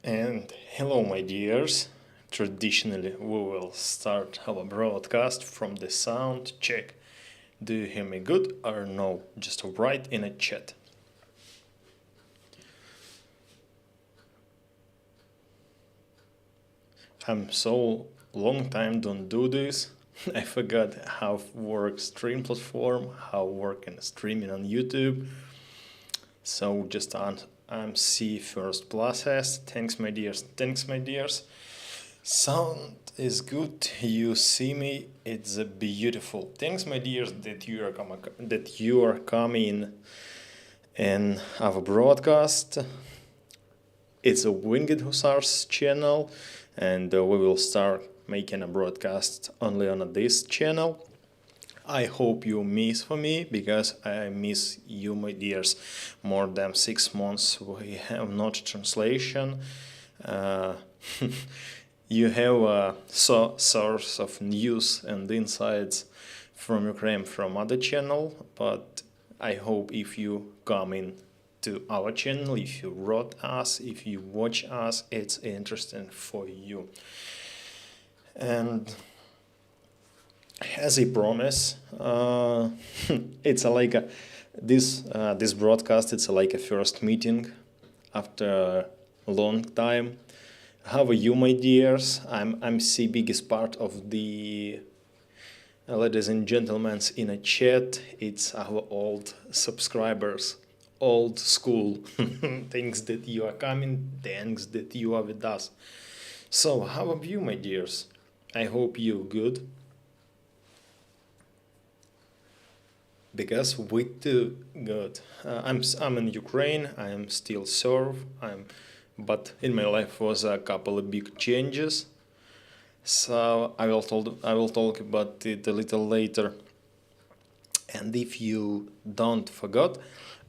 And hello, my dears. Traditionally, we will start our broadcast from the sound check. Do you hear me good or no? Just write in a chat. I'm so long time don't do this. I forgot how work stream platform, how work and streaming on YouTube. So just on MC first process. Thanks, my dears. Thanks, my dears. Sound is good. You see me. It's beautiful. Thanks, my dears, that you are coming in our broadcast. It's a Winged Hussars channel, and we will start making a broadcast only on this channel. I hope you miss for me because I miss you, my dears. More than 6 months we have not translation. Uh, you have a source of news and insights from Ukraine from other channel, but I hope if you come in to our channel, if you wrote us, if you watch us, it's interesting for you. And as I promise, it's like this broadcast. It's like a first meeting after a long time. How are you, my dears? I'm the biggest part of the ladies and gentlemen in a chat. It's our old subscribers, old school. Thanks that you are coming. Thanks that you are with us. So, how are you, my dears? I hope you're good. Because we too good. I'm in Ukraine. I am still serve. But in my life was a couple of big changes. So I will talk about it a little later. And if you don't forget,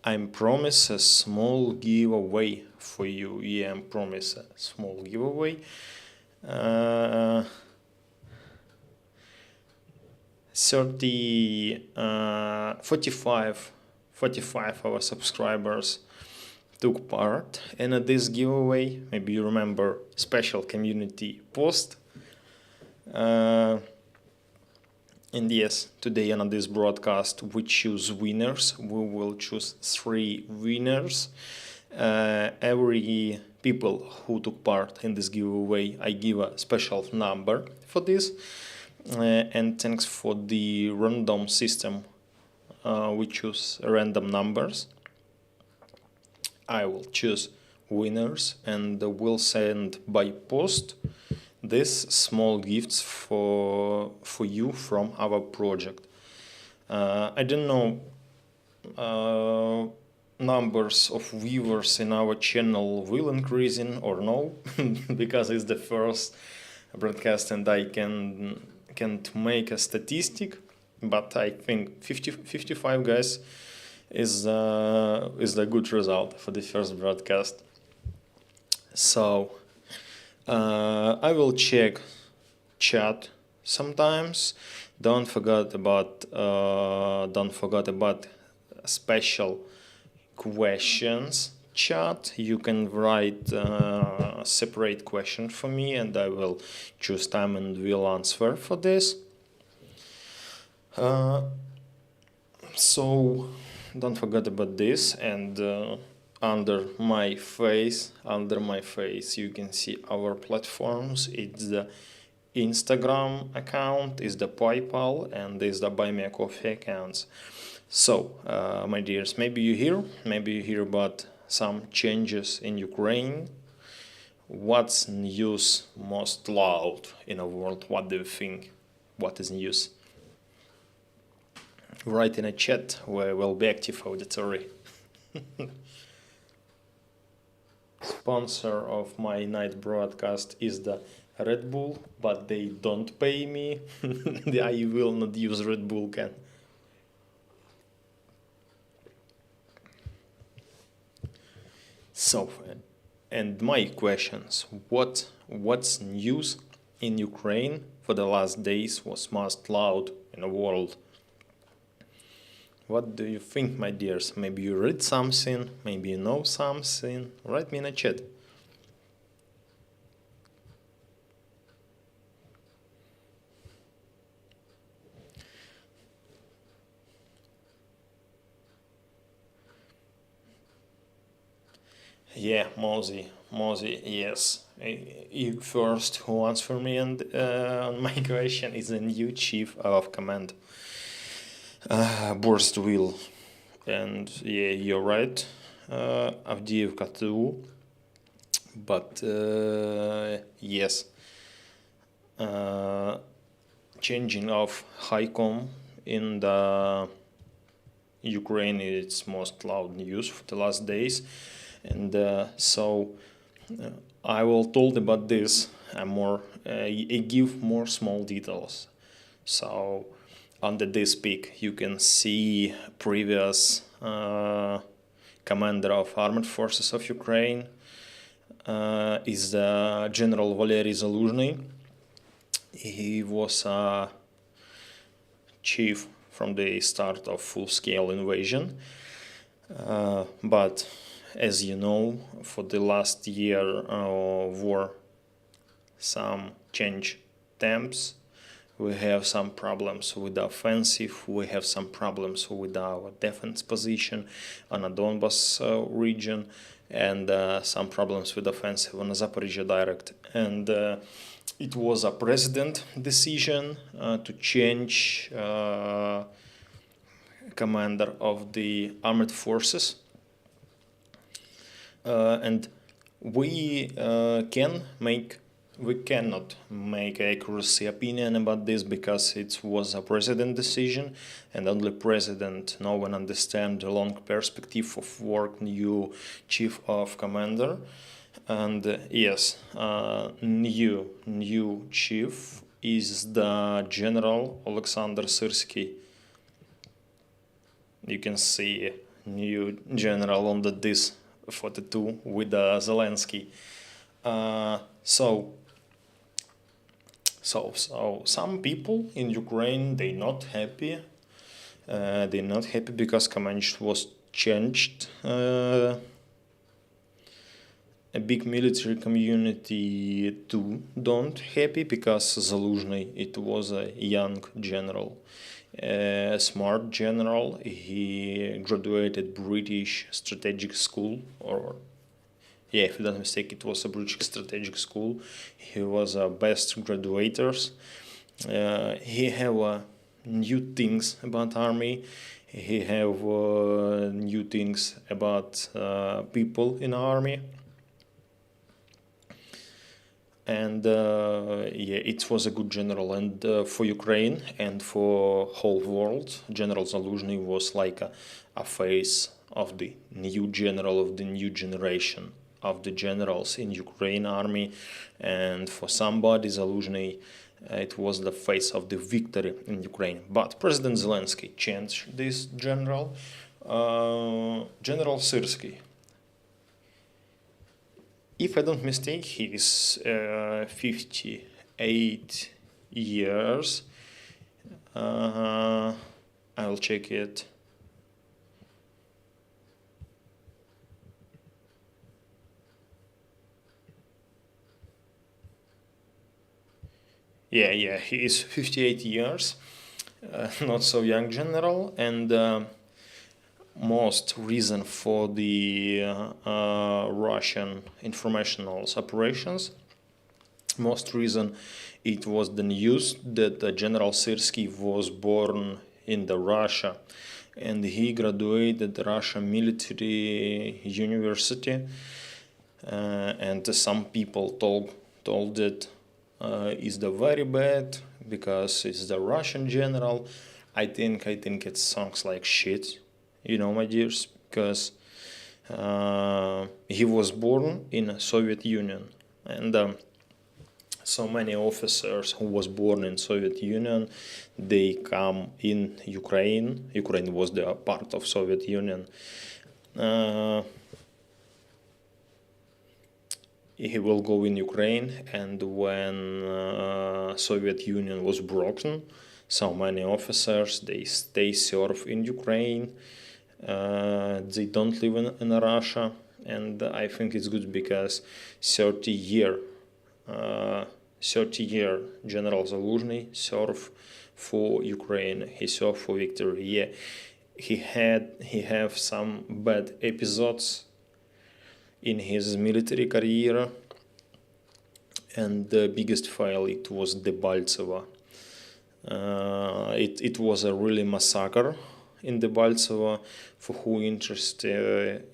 I promise a small giveaway for you. Yeah, I promise a small giveaway. 45 our subscribers took part in this giveaway. Maybe you remember special community post. And yes, today on this broadcast we choose winners. We will choose 3 winners. Every people who took part in this giveaway, I give a special number for this. And thanks for the random system. We choose random numbers. I will choose winners and will send by post these small gifts for you from our project. I don't know numbers of viewers in our channel will increasing or no because it's the first broadcast and I can't make a statistic, but I think 55 guys is the good result for the first broadcast. So I will check chat sometimes. Don't forget about special questions chat. You can write separate question for me, and I will choose time and will answer for this. So don't forget about this. And under my face, you can see our platforms. It's the Instagram account, is the PayPal, and is the Buy Me a Coffee accounts. So, my dears, maybe you hear about some changes in Ukraine. What's news most loud in the world? What do you think? What is news? Write in a chat where will be active auditory. Sponsor of my night broadcast is the Red Bull, but they don't pay me. I will not use Red Bull can. So, and my questions: what's news in Ukraine for the last days was most loud in the world? What do you think, my dears? Maybe you read something, maybe you know something. Write me in a chat. Yeah, Mozi, yes. You first who answer me and on my question is the new chief of command, Borstville. And yeah, you're right, Avdiivka too. But yes, uh, changing of HICOM in the Ukraine is most loud news for the last days, and I will told about this. I give more small details. So under this pic, you can see previous commander of armed forces of Ukraine is General Valery Zaluzhny. He was a chief from the start of full-scale invasion, but as you know, for the last year war, some change temps. We have some problems with the offensive. We have some problems with our defense position on the Donbas region, and some problems with offensive on the Zaporizhia direct. And it was a president decision to change commander of the armed forces, and we cannot make accuracy opinion about this because it was a president decision, and only president no one understand the long perspective of work new chief of commander. And yes, new chief is the General Alexander Syrsky. You can see new general on this photo too with Zelensky. So some people in Ukraine they not happy. They're not happy because command was changed. A big military community too don't happy because Zaluzhny it was a young general, a smart general. He graduated British strategic school, or yeah, if I'm not mistaken, it was a British strategic school. He was a best graduators. He have new things about army. He have new things about people in army. And yeah, it was a good general, and for Ukraine and for whole world, General Zaluzhny was like a face of the new general of the new generation of the generals in Ukraine army, and for somebody Zaluzhny it was the face of the victory in Ukraine. But President Zelensky changed this general, General Syrsky. If I don't mistake, he is 58 years. I will check it. Yeah, he is 58 years, not so young general, and most reason for the Russian informational operations. Most reason it was the news that General Syrsky was born in the Russia, and he graduated Russian military university. And some people told that is the very bad because it's the Russian general. I think it sounds like shit, my dears, because he was born in Soviet Union, and so many officers who was born in Soviet Union, they come in Ukraine. Ukraine was the part of Soviet Union. He will go in Ukraine, and when Soviet Union was broken, so many officers they serve in Ukraine. They don't live in Russia, and I think it's good because 30-year General Zaluzhny served for Ukraine. He served for victory. Yeah, he have some bad episodes in his military career, and the biggest fail, it was Debaltseva. It was a really massacre in Debaltseva. For who interested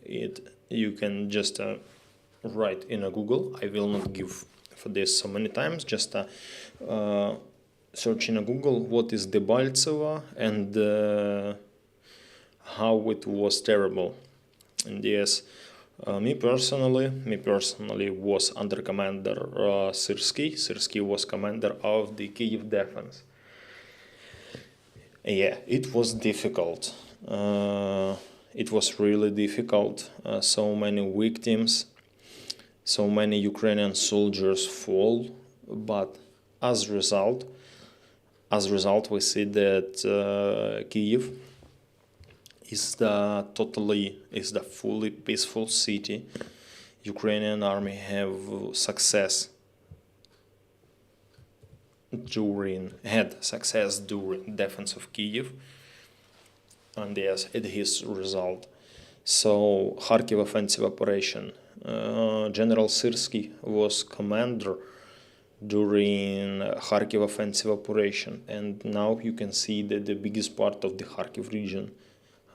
you can just write in a Google. I will not give for this so many times, just search in a Google what is Debaltseva and how it was terrible. And yes, me personally was under Commander Syrsky. Syrsky was commander of the Kiev defense. Yeah, it was difficult. It was really difficult. So many victims, so many Ukrainian soldiers fall, but as a result, we see that Kiev is the fully peaceful city. Ukrainian army have success during defense of Kiev, and yes, it is result. So Kharkiv offensive operation. General Syrsky was commander during Kharkiv offensive operation, and now you can see that the biggest part of the Kharkiv region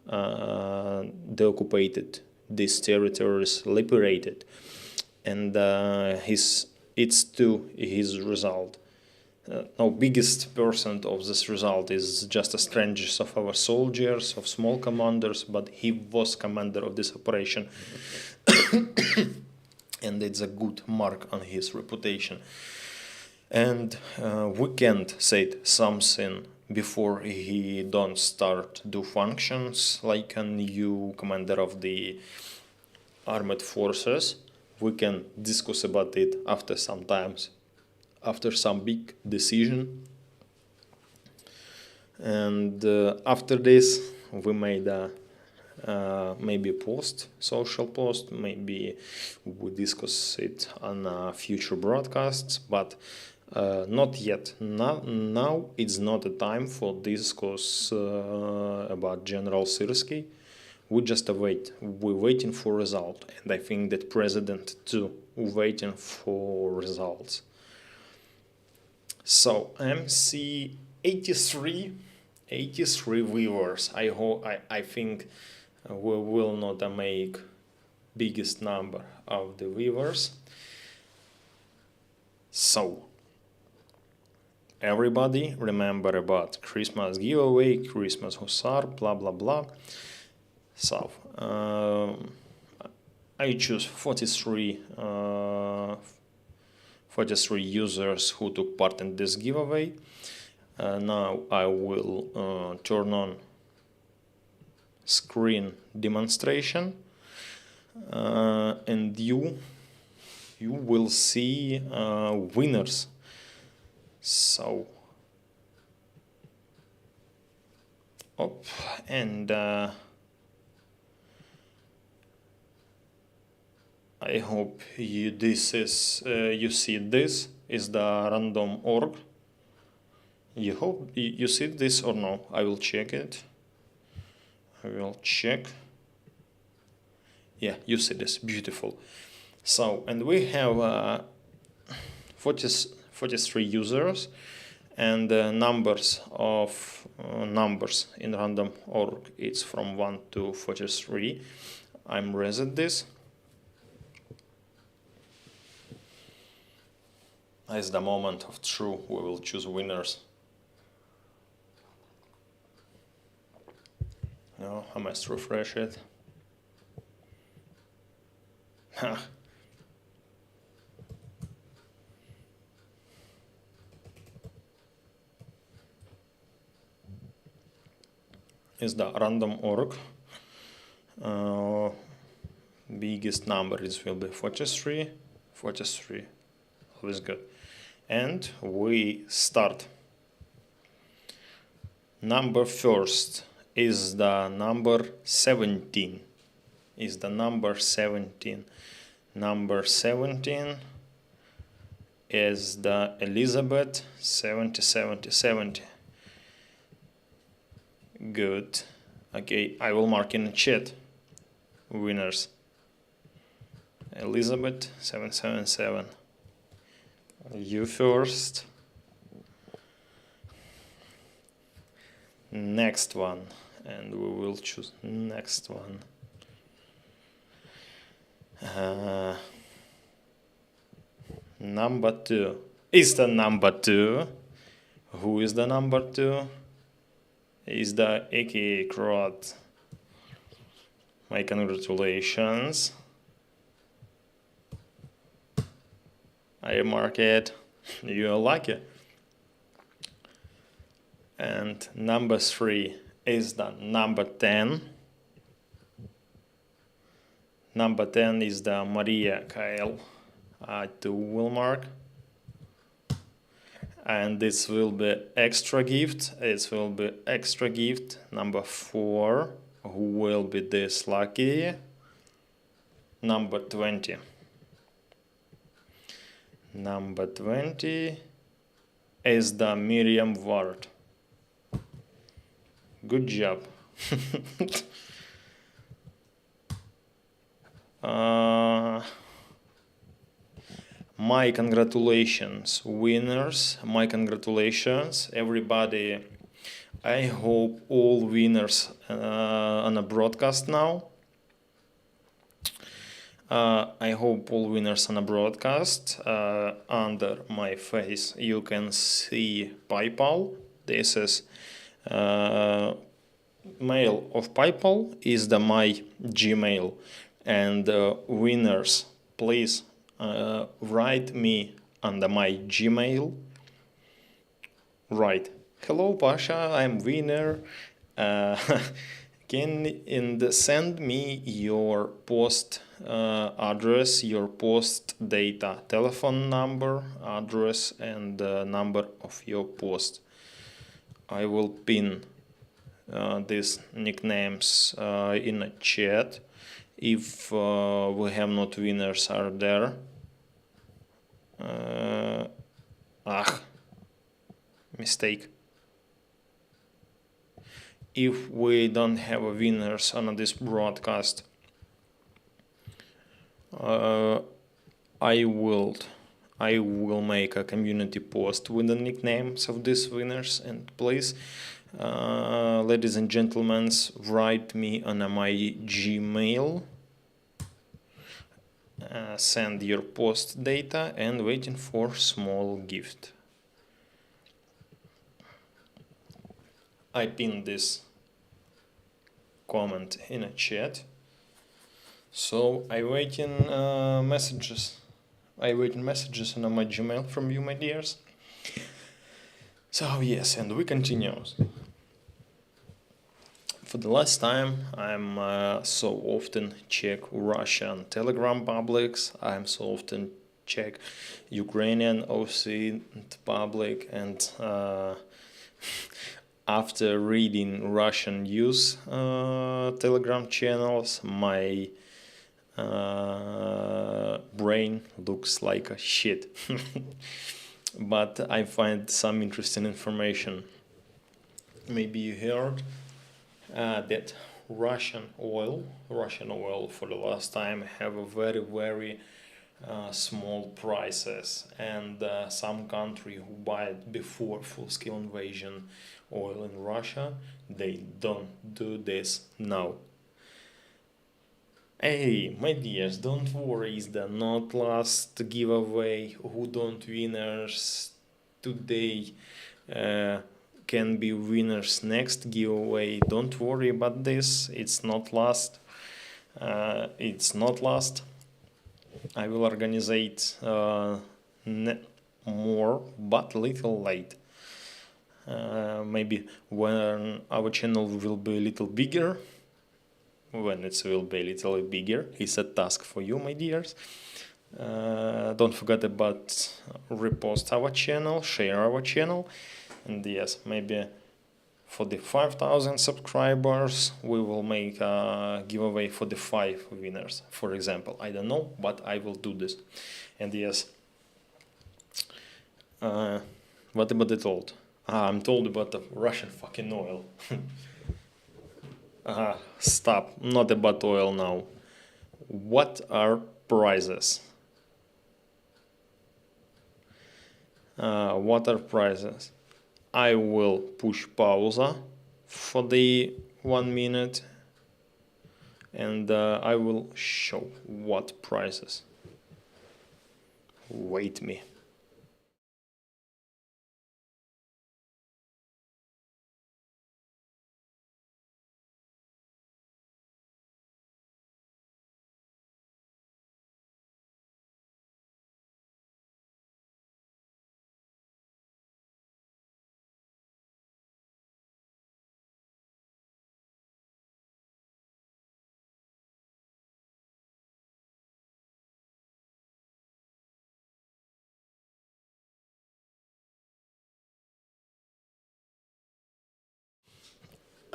they occupied, these territories liberated, and it's to his result. Now biggest percent of this result is just a strangers of our soldiers, of small commanders, but he was commander of this operation and it's a good mark on his reputation. And we can't say something before he don't start do functions like a new commander of the armed forces. We can discuss about it after some times, after some big decision. And after this we made maybe a post, social post, maybe we discuss it on future broadcasts, but not yet. Now it's not a time for discuss about General Syrsky. We just wait. We're waiting for result, and I think that president too waiting for results. So MC 83 viewers. I think we will not make biggest number of the viewers. So everybody remember about Christmas giveaway, Christmas Hussar, blah blah blah. So I choose 43 users who took part in this giveaway. Now I will turn on screen demonstration, and you will see winners. So and I hope you see this is the random org. You hope you see this or no? I will check it. I will check. Yeah, you see this, beautiful. So, and we have 43 users, and numbers in random org, it's from 1 to 43. I'm reset this. As the moment of truth, we will choose winners. No, I must refresh it. Is the random org. Biggest number will be 43. Always good. And we start. Number first is the number 17. Number 17 is the Elizabeth 70. Good. Okay, I will mark in the chat winners. Elizabeth 777. You first. Next one, and we will choose next one. Number 2 is the number 2. Who is the number 2? Is the AKA Crot. My congratulations. I mark it. You're lucky. And number 3 is the number 10. Number 10 is the Maria Kyle. To will mark. And this will be extra gift. It will be extra gift. Number 4. Who will be this lucky? Number 20. Number 20 is the Miriam Ward. Good job. My congratulations, winners. My congratulations, everybody. I hope all winners on a broadcast now. I hope all winners on a broadcast. Under my face you can see PayPal. This is mail of PayPal is the my Gmail, and winners, please write me under my Gmail. Write, hello Pasha, I'm winner. Can send me your post address, your post data, telephone number, address, and number of your post. I will pin these nicknames in a chat if we have not winners are there. Mistake. If we don't have a winners on this broadcast, I will make a community post with the nicknames of these winners, and please, ladies and gentlemen, write me on my Gmail, send your post data, and waiting for small gift. I pinned this comment in a chat, so I waiting messages. I waiting messages on my Gmail from you, my dears. So yes, and we continue. For the last time, I'm so often check Russian Telegram publics. I'm so often check Ukrainian OC public, and after reading Russian news Telegram channels, my brain looks like a shit. But I find some interesting information. Maybe you heard that Russian oil for the last time have a very small prices, and some country who buy it before full-scale invasion oil in Russia, they don't do this now. Hey, my dears, don't worry, it's the not last giveaway. Who don't winners today can be winners next giveaway. Don't worry about this, it's not last. It's not last. I will organize more, but little late. Maybe when our channel will be a little bigger. When it will be a little bigger, it's a task for you, my dears. Don't forget about repost our channel, share our channel, and yes, maybe for the 5,000 subscribers we will make a giveaway for the 5 winners, for example. I don't know, but I will do this. And yes, what about the told? I'm told about the Russian fucking oil. Stop, not about oil now. What are prizes. What are prizes? I will push pause for the 1 minute, and I will show what prizes wait me.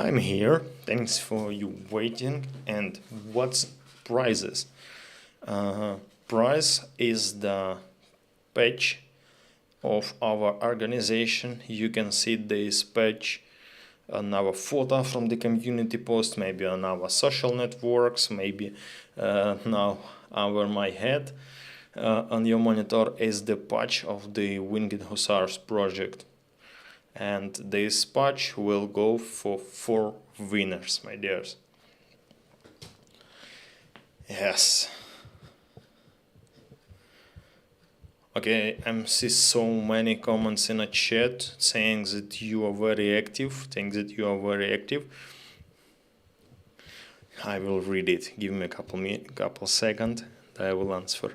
I'm here. Thanks for you waiting. And what's prizes? Prize is the page of our organization. You can see this page on our photo from the community post, maybe on our social networks, maybe now over my head. On your monitor is the patch of the Winged Hussars project. And this patch will go for 4 winners, my dears. Yes. Okay, I see so many comments in a chat saying that you are very active, I will read it. Give me a couple seconds, I will answer.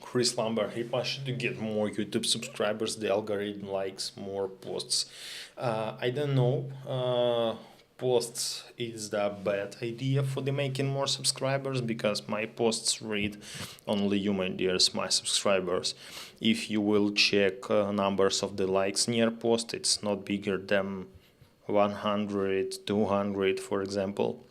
Chris Lambert, if I should get more YouTube subscribers, the algorithm likes more posts. I don't know. Posts is the bad idea for the making more subscribers, because my posts read only you, my dears, my subscribers. If you will check numbers of the likes near post, it's not bigger than 100, 200, for example.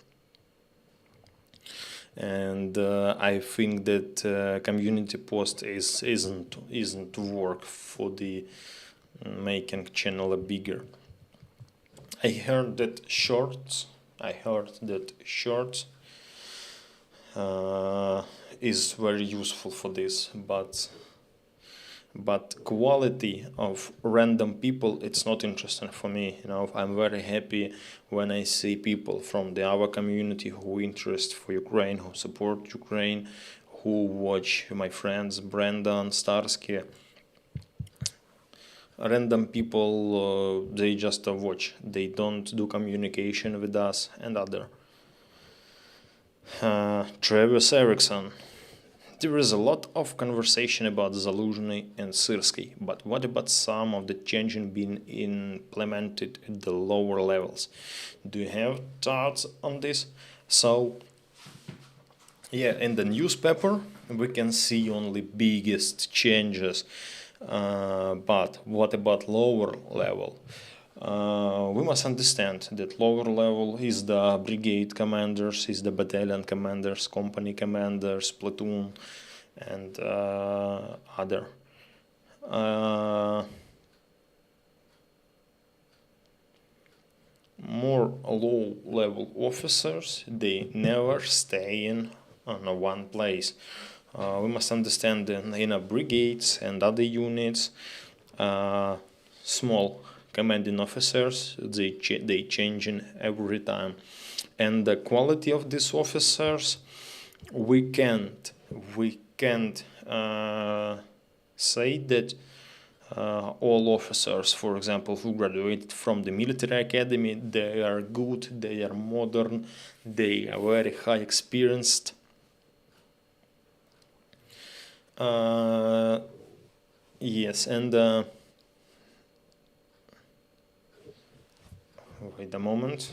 And I think that community post isn't work for the making channel bigger. I heard that shorts is very useful for this, but quality of random people, it's not interesting for me. I'm very happy when I see people from our community who interest for Ukraine, who support Ukraine, who watch my friends Brandon, Starsky. Random people, they just watch, they don't do communication with us and other. Travis Erickson. There is a lot of conversation about Zaluzhny and Syrskyi, but what about some of the changes being implemented at the lower levels? Do you have thoughts on this? So, yeah, in the newspaper we can see only biggest changes, but what about lower level? We must understand that lower level is the brigade commanders, is the battalion commanders, company commanders, platoon, and other. More low-level officers, they never stay in one place. We must understand that in brigades and other units, small commanding officers, they changing every time, and the quality of these officers, we can't say that all officers, for example, who graduated from the military academy, they are good, they are modern, they are very high experienced. Yes, and wait a moment.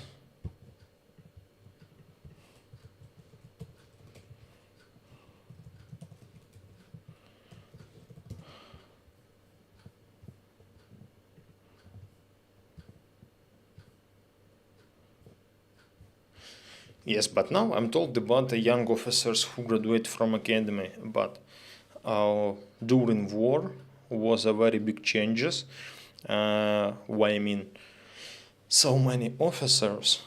Yes, but now I'm told about the young officers who graduate from academy. But during war was a very big changes. Why I mean, so many officers,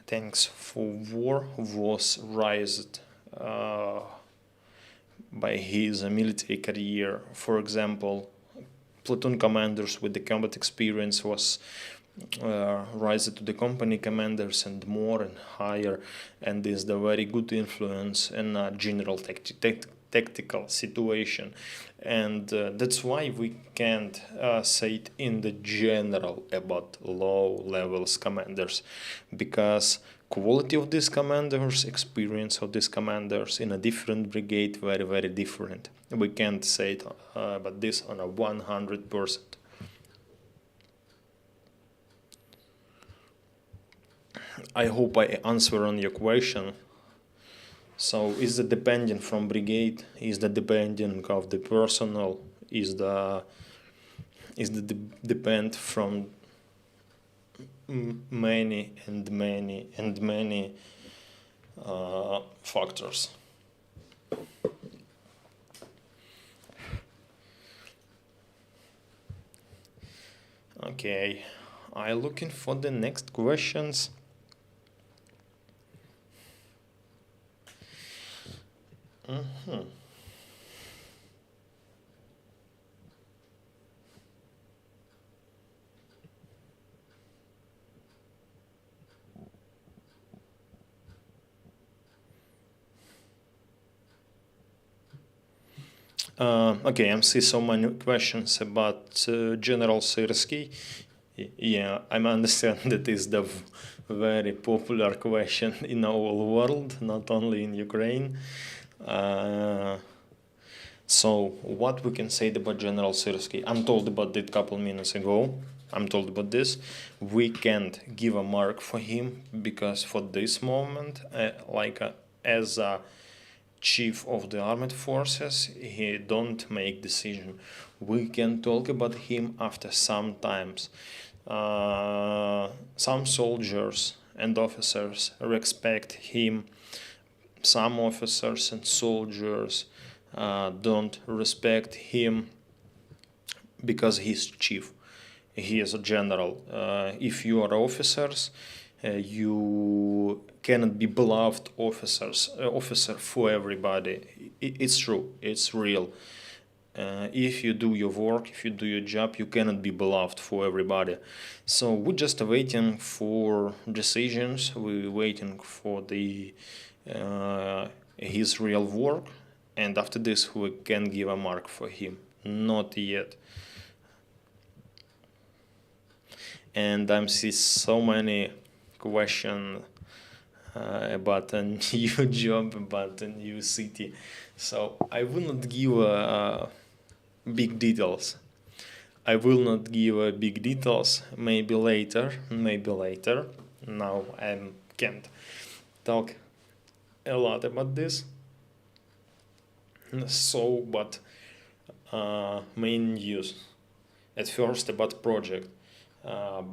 thanks for war, was raised by his military career. For example, platoon commanders with the combat experience was raised to the company commanders and more and higher, and is the very good influence in a general tactical situation. And that's why we can't say it in the general about low levels commanders, because quality of these commanders, experience of these commanders in a different brigade, very, very different. We can't say it about this on a 100%. I hope I answer on your question. So is it depending from brigade? Is the depending of the personnel? Is the depend from many factors. Okay, I'm looking for the next questions. Okay, I'm see so many questions about General Syrskyi. Yeah, I understand that is the very popular question in the whole world, not only in Ukraine. So what we can say about General Syrskyi? I'm told about it a couple minutes ago. I'm told about this. We can't give a mark for him because for this moment, as a chief of the armed forces, he don't make decision. We can talk about him after some times. Some soldiers and officers respect him. Some officers and soldiers don't respect him because he's chief. He is a general. If you are officers, you cannot be beloved officer for everybody. It's true. It's real. If you do your work, if you do your job, you cannot be beloved for everybody. So we're just waiting for decisions. We're waiting for the his real work, and after this we can give a mark for him. Not yet. And I'm see so many questions about a new job, about a new city. So I will not give big details. I will not give big details. Maybe later. Maybe later. Now I can't talk a lot about this. So, but main news. At first about project.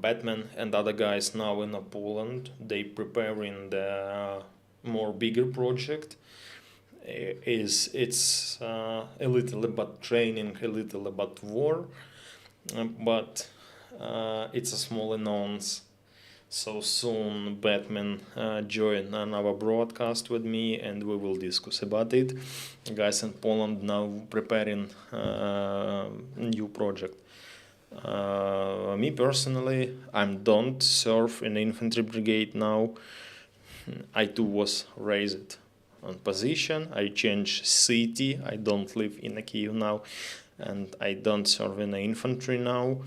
Batman and other guys now in Poland, they preparing the more bigger project. It's a little about training, a little about war, but it's a small announce. So soon Batman join another broadcast with me and we will discuss about it. Guys in Poland now preparing new project. Me personally, I don't serve in the infantry brigade now. I too was raised on position. I changed city. I don't live in Kyiv now, and I don't serve in the infantry now.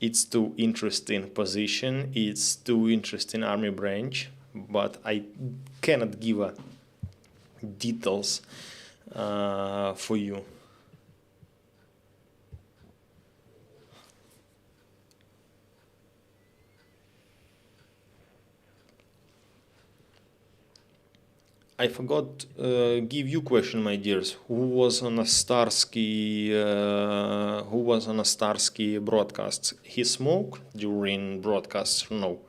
It's too interesting position. It's too interesting army branch, but I cannot give details for you. I forgot give you question, my dears. Who was on a Starsky broadcasts? He smoked during broadcasts? No.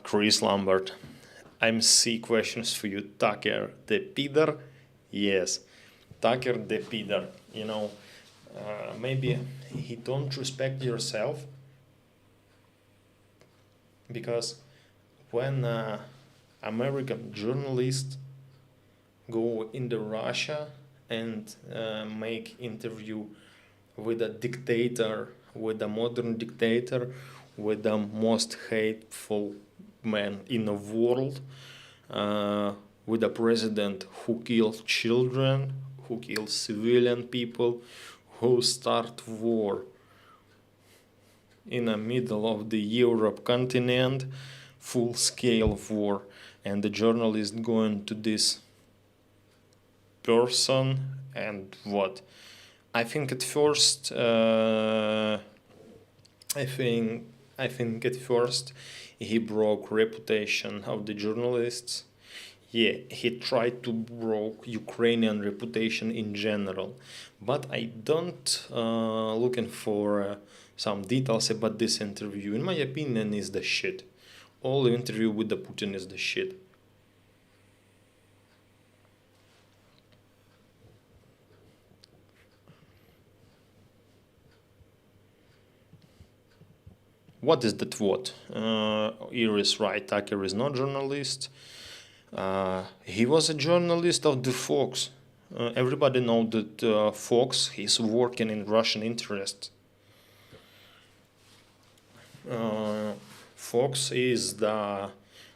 Chris Lambert. I'm see questions for you. Tucker the Peter? Yes. Tucker the Peter. Maybe he don't respect yourself, because when American journalists go into Russia and make interview with a dictator, with a modern dictator, with the most hateful man in the world, with a president who kills children, who kills civilian people, who start war in the middle of the Europe continent, full scale war, and the journalist going to this person, and what? I think at first, I think at first he broke reputation of the journalists. Yeah, he tried to broke Ukrainian reputation in general, but I don't looking for some details about this interview. In my opinion, is the shit. All the interview with the Putin is the shit. What is that? What? Iris right. Tucker is not journalist. He was a journalist of the Fox. Everybody know that Fox is working in Russian interest. Fox is the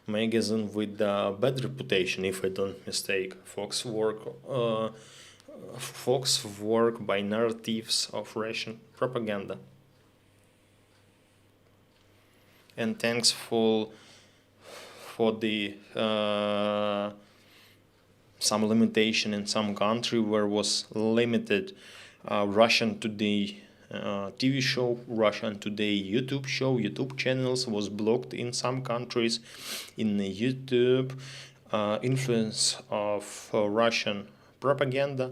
magazine with the bad reputation, if I don't mistake. Fox work by narratives of Russian propaganda. And thanks for the some limitation in some country where was limited Russian Today TV show, Russian Today YouTube show, YouTube channels was blocked in some countries. In the YouTube, influence of Russian propaganda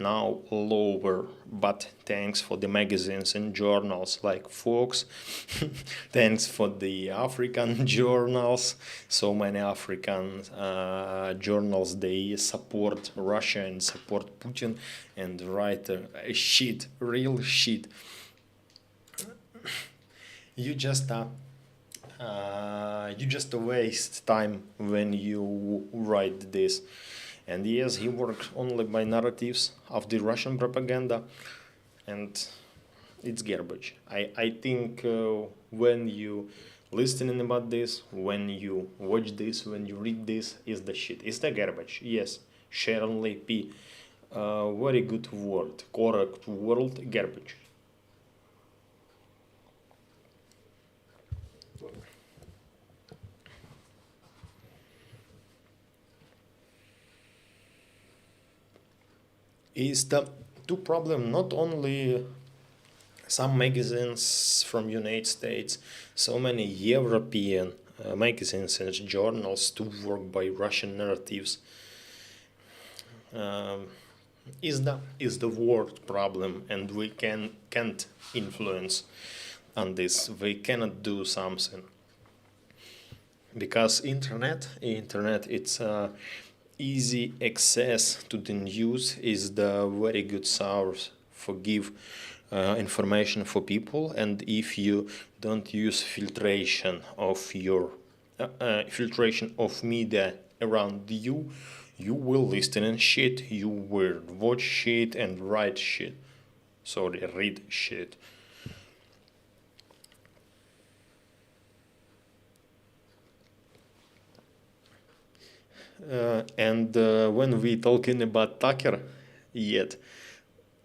now lower, but thanks for the magazines and journals like Fox. Thanks for the African journals. So many African journals, they support Russia and support Putin and write shit, real shit. You just waste time when you write this. And yes, he worked only by narratives of the Russian propaganda, and it's garbage. I think when you listening about this, when you watch this, when you read this, is the shit. It's the garbage. Yes, Sharon Lee P. Very good word, correct word, garbage. Is the two problem not only some magazines from United States, so many European magazines and journals to work by Russian narratives. Is the world problem, and we can't influence on this. We cannot do something because internet it's easy access to the news is the very good source for give information for people. And if you don't use filtration of your filtration of media around you, you will listen and shit, you will watch shit and write shit, sorry, read shit. And when we talking about Tucker, yet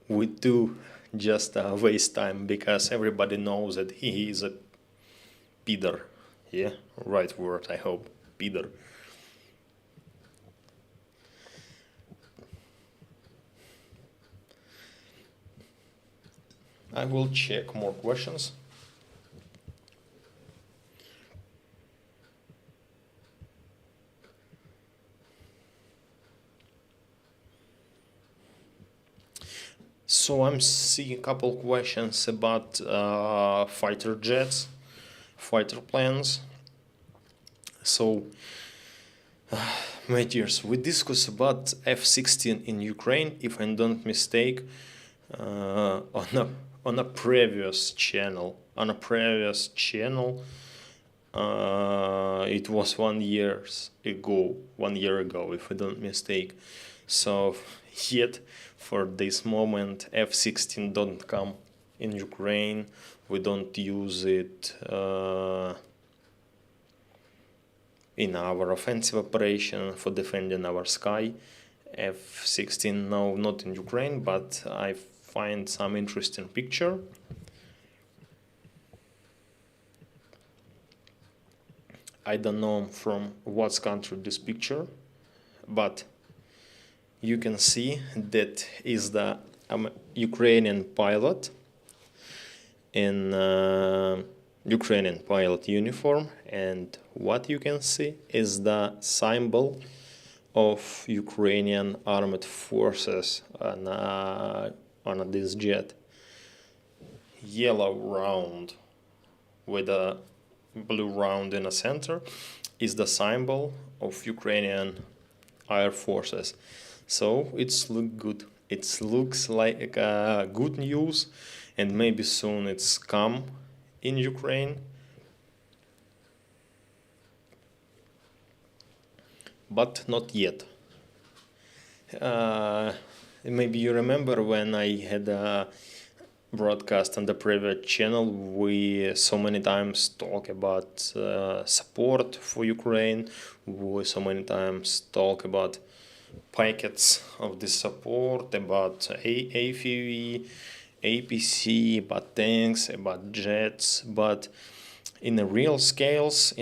we do just waste time because everybody knows that he is a Peter. Yeah, right word, I hope. Peter. I will check more questions. So I'm seeing a couple questions about fighter jets, fighter planes. So, my dears, we discussed about F-16 in Ukraine, if I don't mistake, on a previous channel. It was 1 year ago, if I don't mistake. So, yet for this moment, F-16 don't come in Ukraine. We don't use it in our offensive operation for defending our sky. F-16, no, not in Ukraine, but I find some interesting picture. I don't know from what country this picture, but you can see that is the Ukrainian pilot in Ukrainian pilot uniform, and what you can see is the symbol of Ukrainian armed forces on this jet. Yellow round with a blue round in the center is the symbol of Ukrainian air forces. So it's look good. It looks like good news, and maybe soon it's come in Ukraine. But not yet. Maybe you remember when I had a broadcast on the private channel, we so many times talk about support for Ukraine. We so many times talk about packets of this support, about AFV, APC, about tanks, about jets, but in a real scales,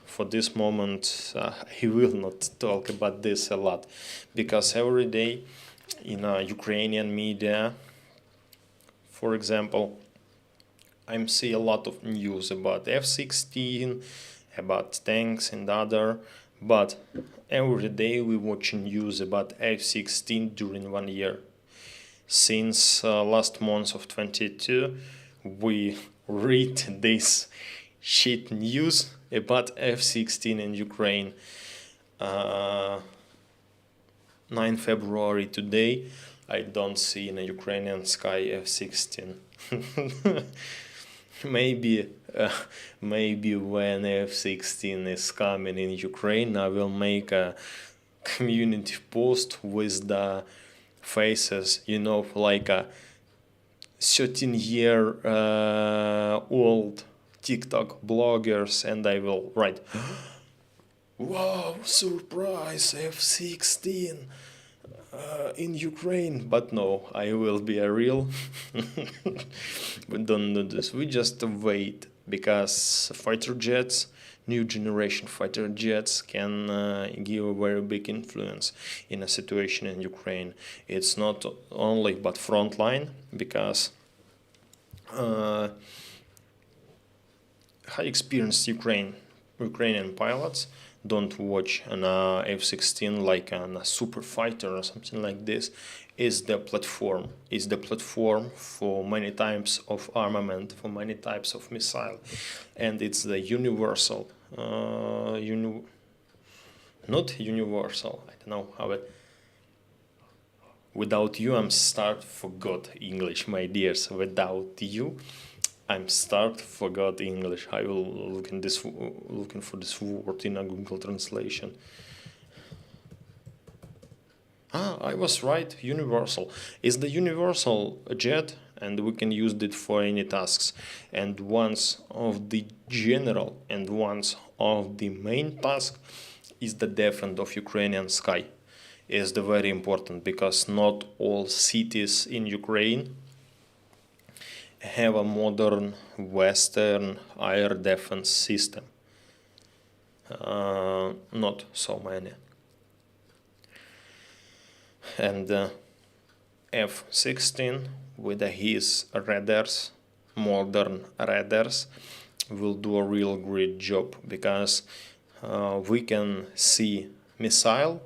for this moment, I will not talk about this a lot, because every day in Ukrainian media, for example, I see a lot of news about F-16, about tanks and other, but every day we watch news about F-16 during 1 year. Since last month of 22, we read this shit news about F-16 in Ukraine. 9 February today, I don't see in a Ukrainian sky F-16. maybe when F-16 is coming in Ukraine, I will make a community post with the faces, like a 13-year old TikTok bloggers, and I will write, wow, surprise, F-16 in Ukraine. But no, I will be a real. We don't do this. We just wait, because new generation fighter jets can give a very big influence in a situation in Ukraine. It's not only but frontline, because high experienced Ukrainian pilots don't watch an F-16 like a super fighter or something like this. Is the platform for many types of armament, for many types of missile, and it's the universal not universal, I don't know how it. Without you, I'm forgot English, my dears. Without you, I'm forgot English. I will looking for this word in a Google translation. I was right. Universal is the universal jet, and we can use it for any tasks. And once of the general and once of the main task is the defense of Ukrainian sky. Is the very important, because not all cities in Ukraine have a modern Western air defense system. Not so many. And F-16 with his radars, modern radars, will do a real great job, because we can see missile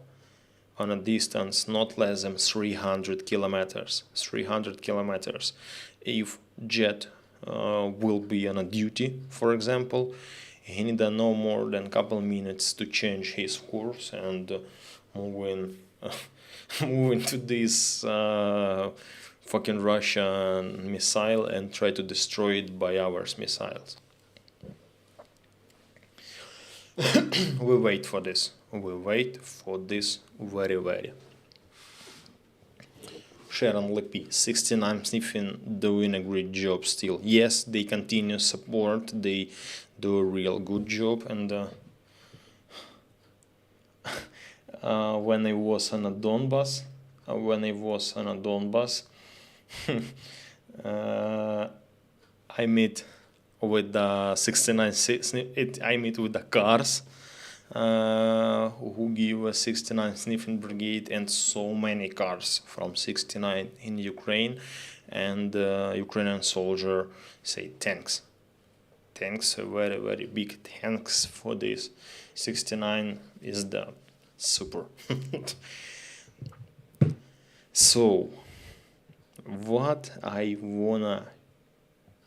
on a distance not less than 300 kilometers. If jet will be on a duty, for example, he needed no more than couple minutes to change his course and moving moving to this fucking Russian missile and try to destroy it by our missiles. We wait for this. We wait for this very. Sharon Lepi, 69 sniffing, doing a great job still. Yes, they continue support, they do a real good job, and when I was on a Donbass, I meet with the 69 I meet with the cars who give a 69 sniffing brigade, and so many cars from 69 in Ukraine, and Ukrainian soldier say thanks, very big thanks for this. 69 is the super. So what I wanna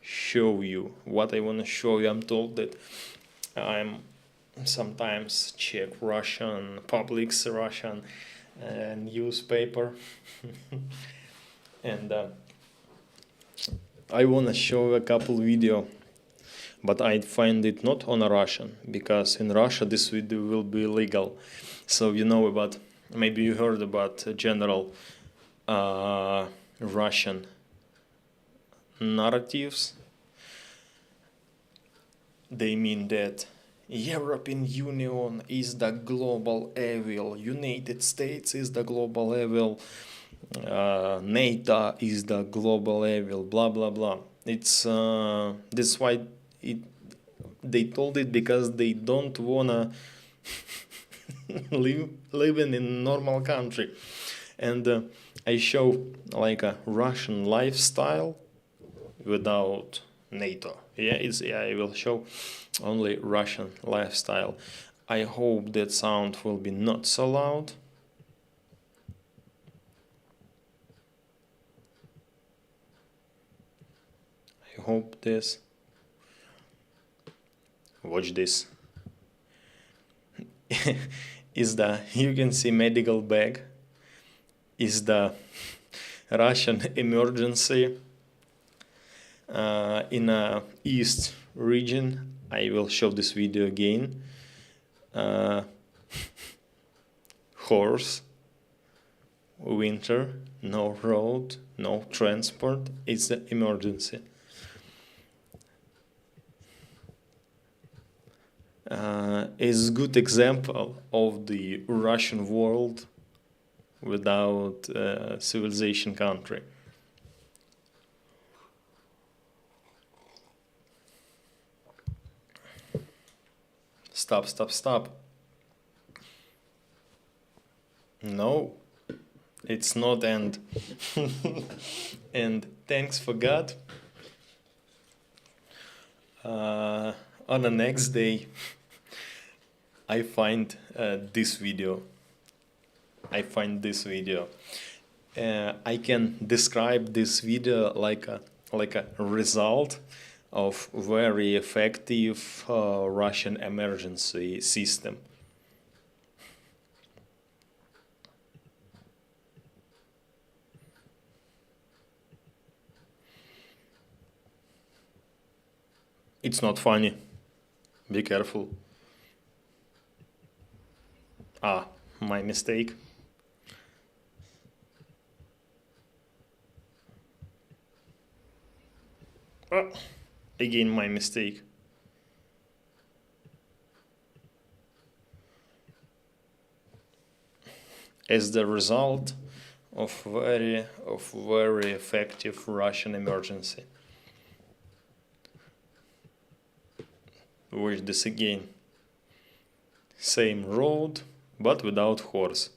show you, I'm told that I'm sometimes check Russian publics, Russian newspaper, and I wanna show a couple video, but I find it not on a Russian, because in Russia this video will be illegal. So you know about, maybe you heard about general Russian narratives. They mean that European Union is the global evil, United States is the global evil, NATO is the global evil, blah blah blah. It's that's why they told it, because they don't wanna living in a normal country. And I show like a Russian lifestyle without NATO. I will show only Russian lifestyle. I hope that sound will be not so loud. I hope this. Watch this. Is the, you can see medical bag, is the Russian emergency in a east region. I will show this video again. Horse, winter, no road, no transport, it's the emergency. Is a good example of the Russian world without civilization country. Stop. No, it's not end. And thanks for God. On the next day, I find this video. I can describe this video like a result of very effective Russian emergency system. It's not funny. Be careful. My mistake. Again, my mistake. As the result of very effective Russian emergency. Watch this again. Same road, but without horse.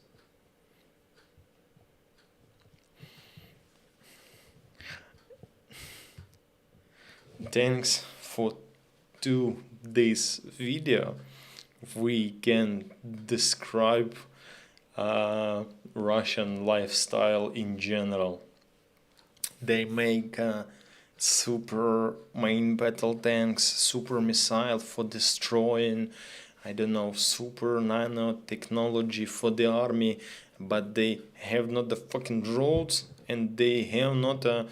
Thanks for this video. We can describe Russian lifestyle in general. They make super main battle tanks, super missile for destroying, I don't know, super nanotechnology for the army, but they have not the fucking roads, and they have not a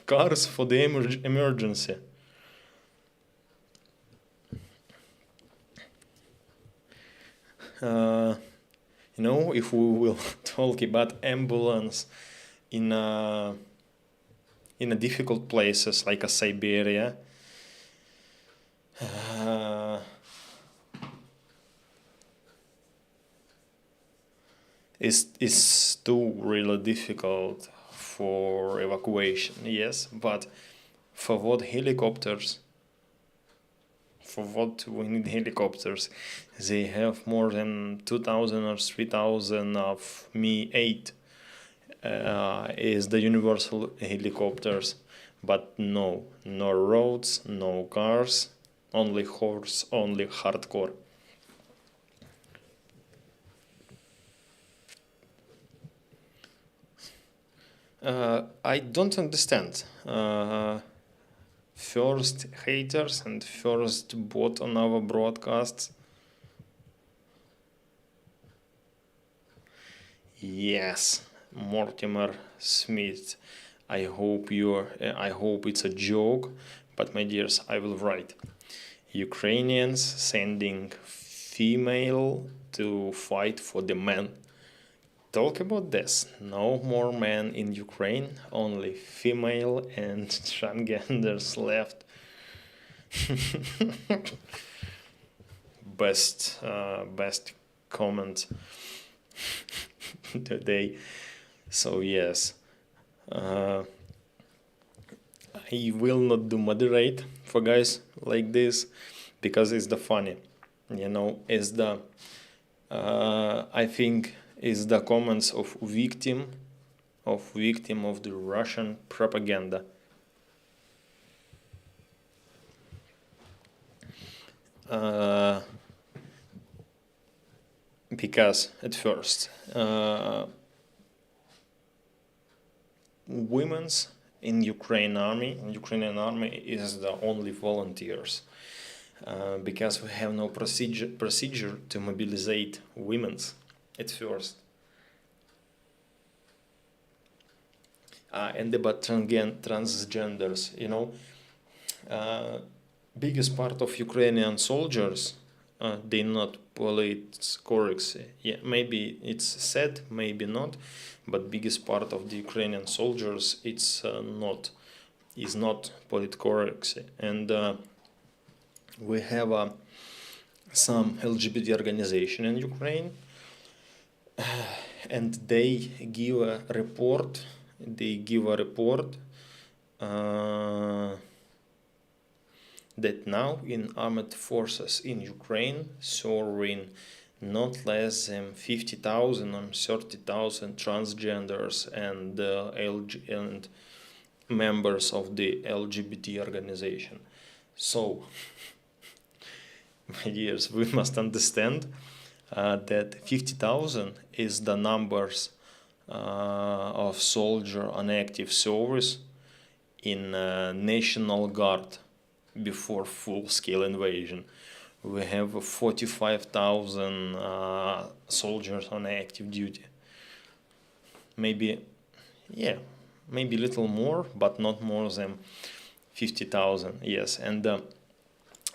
cars for the emergency. If we will talk about ambulance in a difficult places like a Siberia, is too really difficult for evacuation. Yes, but for what helicopters? For what we need helicopters? They have more than 2,000 or 3,000 of Mi-8 is the universal helicopters, but no roads, no cars, only horse, only hardcore. I don't understand. First haters and first bot on our broadcasts. Yes, Mortimer Smith. I hope it's a joke, but my dears, I will write. Ukrainians sending female to fight for the men. Talk about this. No more men in Ukraine, only female and transgenders left. Best comment today. So yes, I will not do moderate for guys like this because it's the funny, is the I think is the comments of victim of the Russian propaganda. Because at first women's in Ukrainian army is the only volunteers because we have no procedure to mobilize women's at first. And about transgenders, biggest part of Ukrainian soldiers, they not polite correctly. Yeah, maybe it's said, maybe not, but biggest part of the Ukrainian soldiers, it's not polite correctly. And we have some LGBT organization in Ukraine, and they give a report. That now in armed forces in Ukraine serving not less than 50,000 or 30,000 transgenders and and members of the LGBT organization. So, my dears, we must understand that 50,000 is the numbers of soldier on active service in National Guard before full-scale invasion. We have 45,000 soldiers on active duty. Maybe little more, but not more than 50,000. Yes, and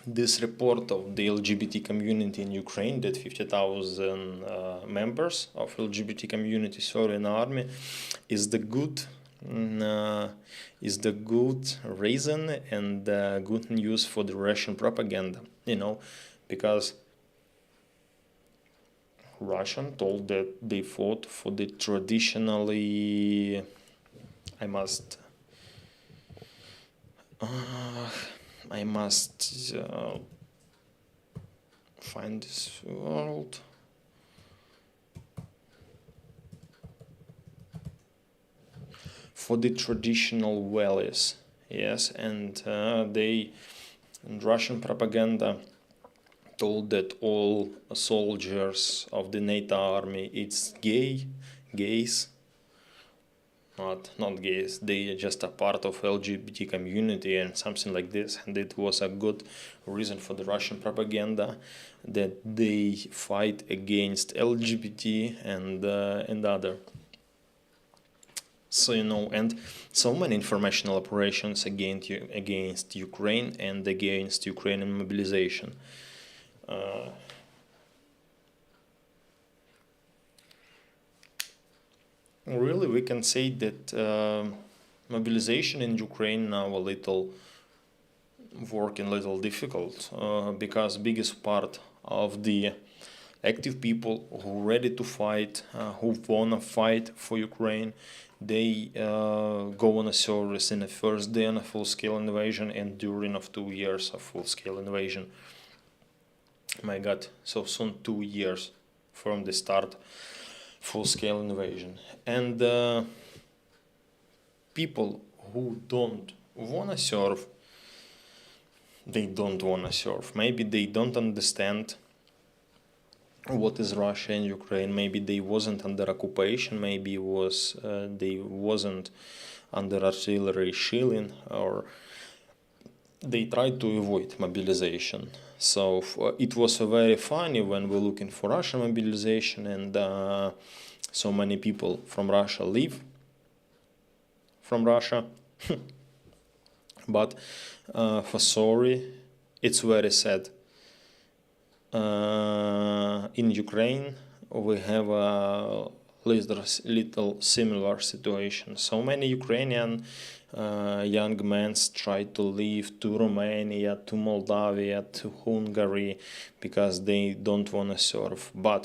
this report of the LGBT community in Ukraine, that 50,000 members of LGBT community serve in army, is the good reason and good news for the Russian propaganda, because Russian told that they fought for the traditionally, I must find this word. For the traditional values, yes, and Russian propaganda told that all soldiers of the NATO army it's gays, not gays. They are just a part of LGBT community and something like this. And it was a good reason for the Russian propaganda that they fight against LGBT and other. So and so many informational operations against Ukraine and against Ukrainian mobilization. Really, we can say that mobilization in Ukraine now a little difficult because biggest part of the active people who ready to fight, who wanna fight for Ukraine, they go on a service in the first day on a full-scale invasion and during of 2 years of full-scale invasion. My God, so soon 2 years from the start full-scale invasion. And people who don't wanna serve, they don't wanna serve. Maybe they don't understand what is Russia and Ukraine. Maybe they wasn't under occupation. Maybe they wasn't under artillery shelling, or they tried to avoid mobilization. So it was very funny when we're looking for Russian mobilization, and so many people from Russia leave from Russia. But for sorry, it's very sad. In Ukraine, we have a little similar situation. So many Ukrainian young men try to leave to Romania, to Moldavia, to Hungary because they don't want to serve. But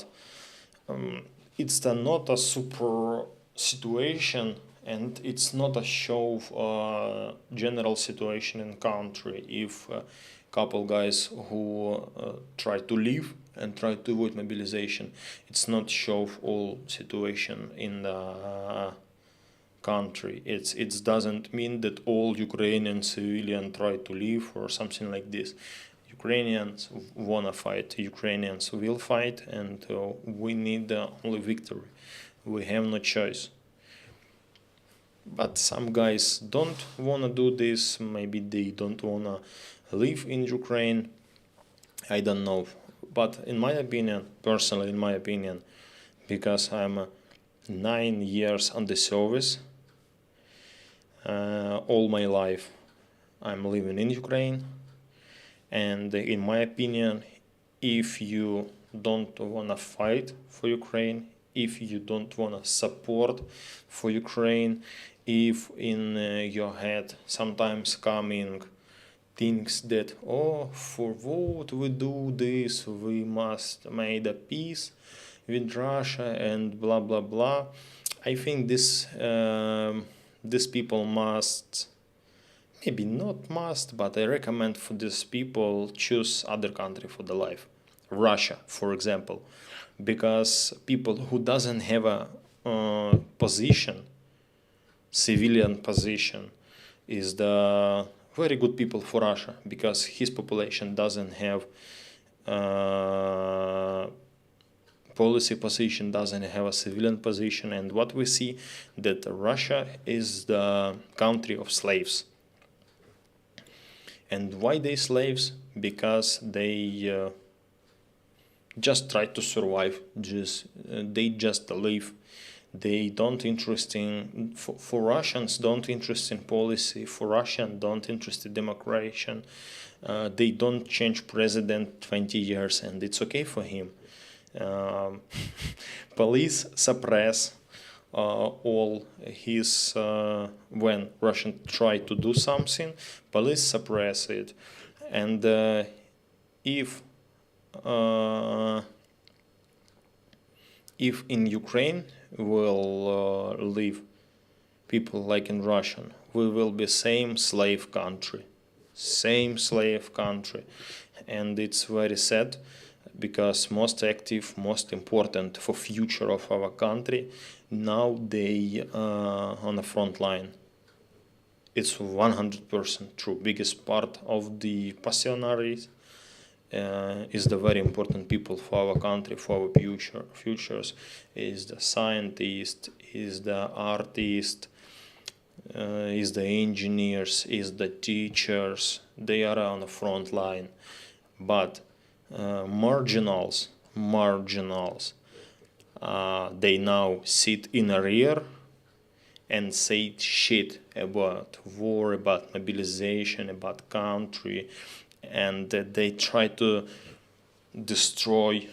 it's not a super situation, and it's not a show of general situation in country. If couple guys who try to leave and try to avoid mobilization, it's not show all situation in the country. It doesn't mean that all Ukrainian civilians try to leave or something like this. Ukrainians wanna fight, Ukrainians will fight, and we need only victory. We have no choice. But some guys don't wanna do this. Maybe they don't wanna live in Ukraine. I don't know. But in my opinion, personally, in my opinion, because I'm 9 years on the service, all my life I'm living in Ukraine, and in my opinion, if you don't wanna fight for Ukraine, if you don't wanna support for Ukraine, if in your head sometimes coming things that, for what we do this, we must make a peace with Russia and blah blah blah, I think these people must, maybe not must, but I recommend for these people choose other country for the life. Russia, for example, because people who doesn't have a position, civilian position, is the very good people for Russia, because his population doesn't have policy position, doesn't have a civilian position. And what we see, that Russia is the country of slaves. And why they slaves? Because they just try to survive, they just live. They don't interest in, for Russians, don't interest in policy. For Russian, don't interest in democracy. They don't change president 20 years, and it's okay for him. Police suppress all his, when Russian try to do something, police suppress it. And if in Ukraine will live people like in Russian, we will be same slave country, and it's very sad, because most active, most important for future of our country, now they on the front line. It's 100% true. Biggest part of the passionaries is the very important people for our country, for our futures, is the scientist, is the artist, is the engineers, is the teachers. They are on the front line, but marginals, they now sit in a rear and say shit about war, about mobilization, about country, and that they try to destroy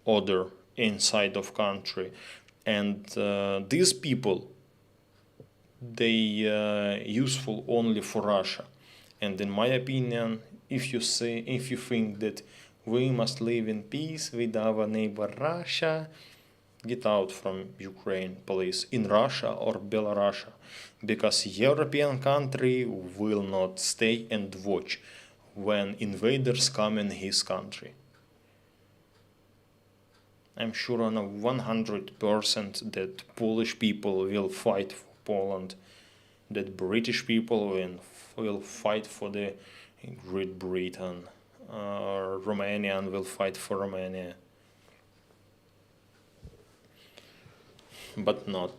order inside of country. And these people, they useful only for Russia. And in my opinion, if you think that we must live in peace with our neighbor Russia, get out from Ukraine, please, in Russia or Belarus, because European country will not stay and watch when invaders come in his country. I'm sure on a 100% that Polish people will fight for Poland, that British people will fight for the Great Britain, Romanian will fight for Romania. But not.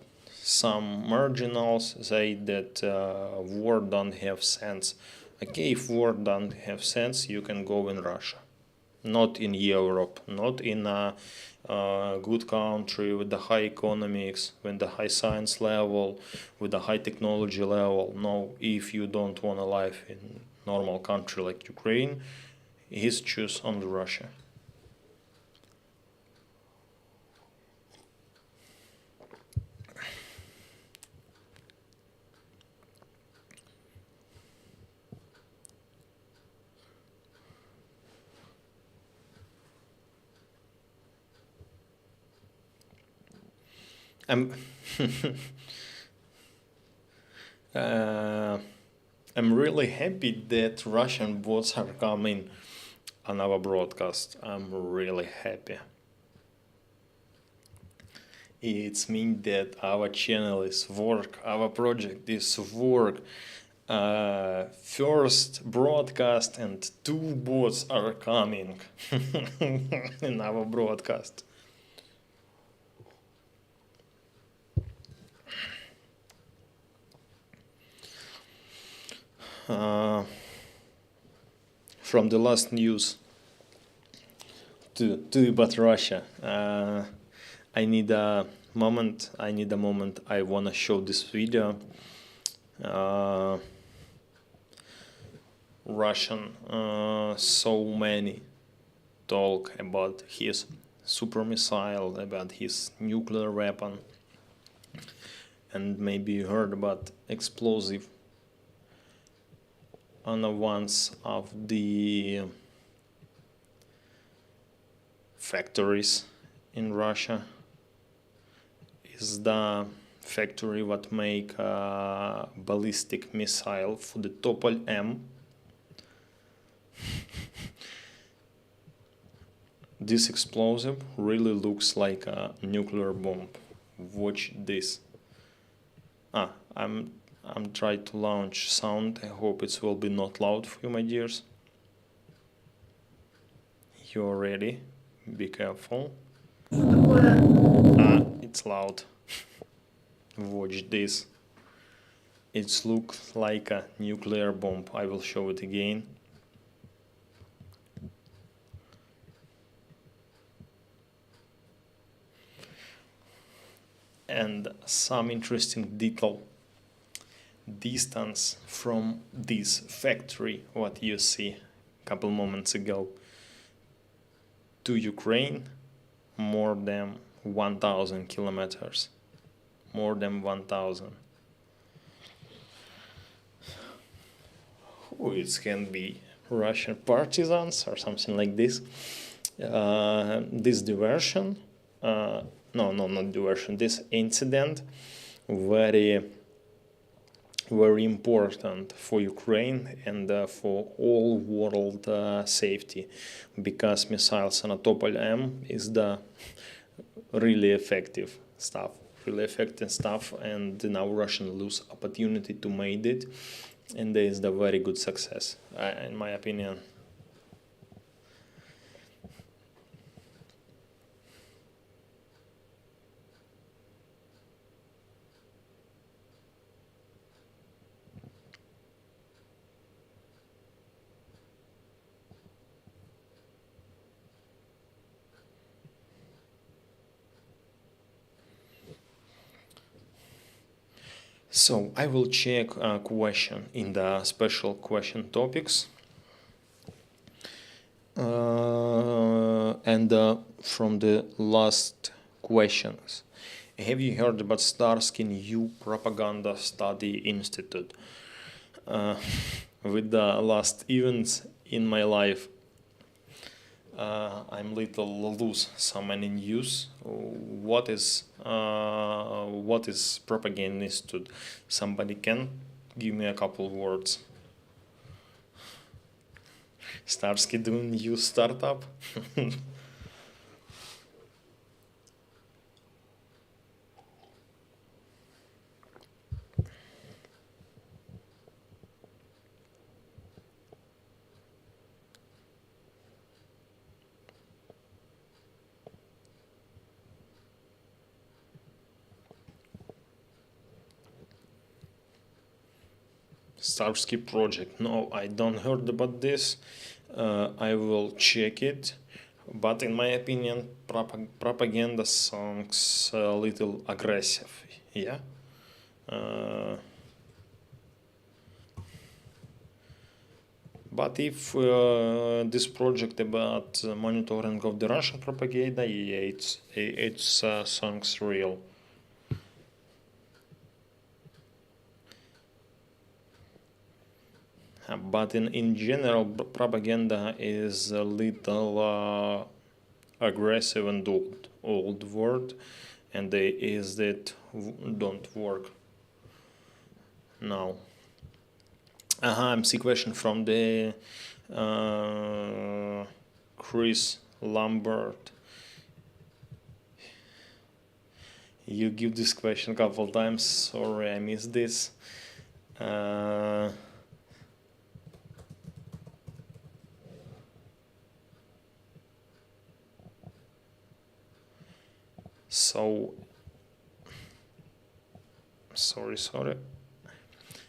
Some marginals say that war don't have sense. Okay, if war don't have sense, you can go in Russia. Not in Europe, not in a good country with the high economics, with the high science level, with the high technology level. No, if you don't want to live in normal country like Ukraine, he's choose only Russia. I'm I'm really happy that Russian bots are coming on our broadcast. I'm really happy. It means that our channel is work, our project is work. First broadcast and 2 bots are coming in our broadcast. From the last news to about Russia, I need a moment. I wanna show this video. Russian, so many talk about his super missile, about his nuclear weapon, and maybe you heard about explosive on ones of the factories in Russia. Is the factory what make a ballistic missile for the Topol M. This explosive really looks like a nuclear bomb. Watch this. I'm trying to launch sound. I hope it will be not loud for you, my dears. You're ready? Be careful. It's loud. Watch this. It looks like a nuclear bomb. I will show it again. And some interesting detail. Distance from this factory, what you see a couple moments ago, to Ukraine, more than 1,000 kilometers. More than 1,000. It can be Russian partisans or something like this. This diversion, not diversion, this incident, very important for Ukraine and for all world safety, because missiles on a Topol M is the really effective stuff, and now Russian lose opportunity to make it, and there is the very good success, in my opinion. So I will check a question in the special question topics. And from the last questions, have you heard about Starsky New Propaganda Study Institute? With the last events in my life, I'm little loose some many news. What is Propaganda Institute? Somebody can give me a couple words. Starsky doing new startup. Starsky project. No, I don't heard about this. I will check it. But in my opinion, propaganda songs a little aggressive. Yeah. But if this project about monitoring of the Russian propaganda, yeah, it's songs real. But in general, propaganda is a little aggressive and old word, and is that don't work now. I'm see question from the Chris Lambert. You give this question a couple times. Sorry, I missed this. So sorry.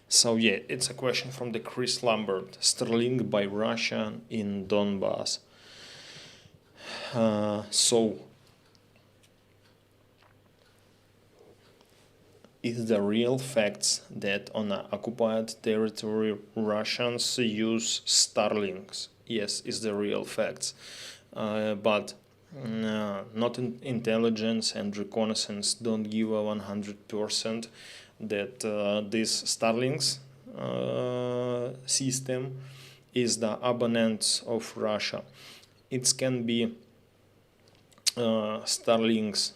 So yeah, it's a question from the Chris Lambert. Starlink by Russia in Donbass. So is the real facts that on occupied territory Russians use Starlinks? Yes, is the real facts, but not intelligence and reconnaissance don't give a 100% that this Starlinks system is the abundance of Russia. It can be Starlinks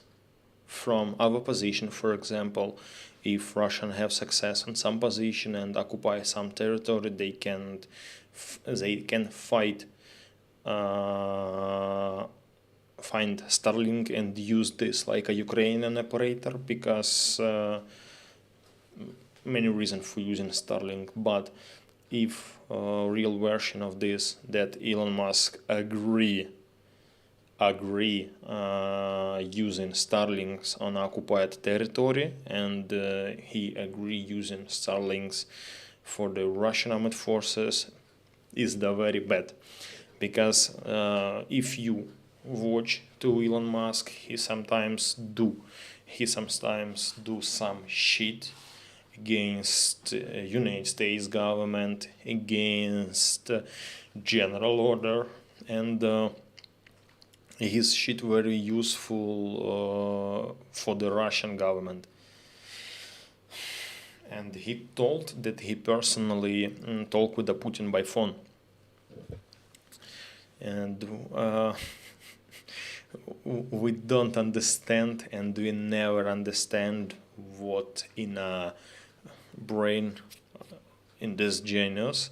from our position. For example, if Russian have success on some position and occupy some territory, they can find Starlink and use this like a Ukrainian operator, because many reasons for using Starlink. But if real version of this that Elon Musk agree using Starlinks on occupied territory, and he agree using Starlinks for the Russian armed forces, is the very bad. Because if you watch to Elon Musk, he sometimes do some shit against United States government, against general order, and his shit very useful for the Russian government. And he told that he personally talked with the Putin by phone. And we don't understand, and we never understand what in a brain in this genius,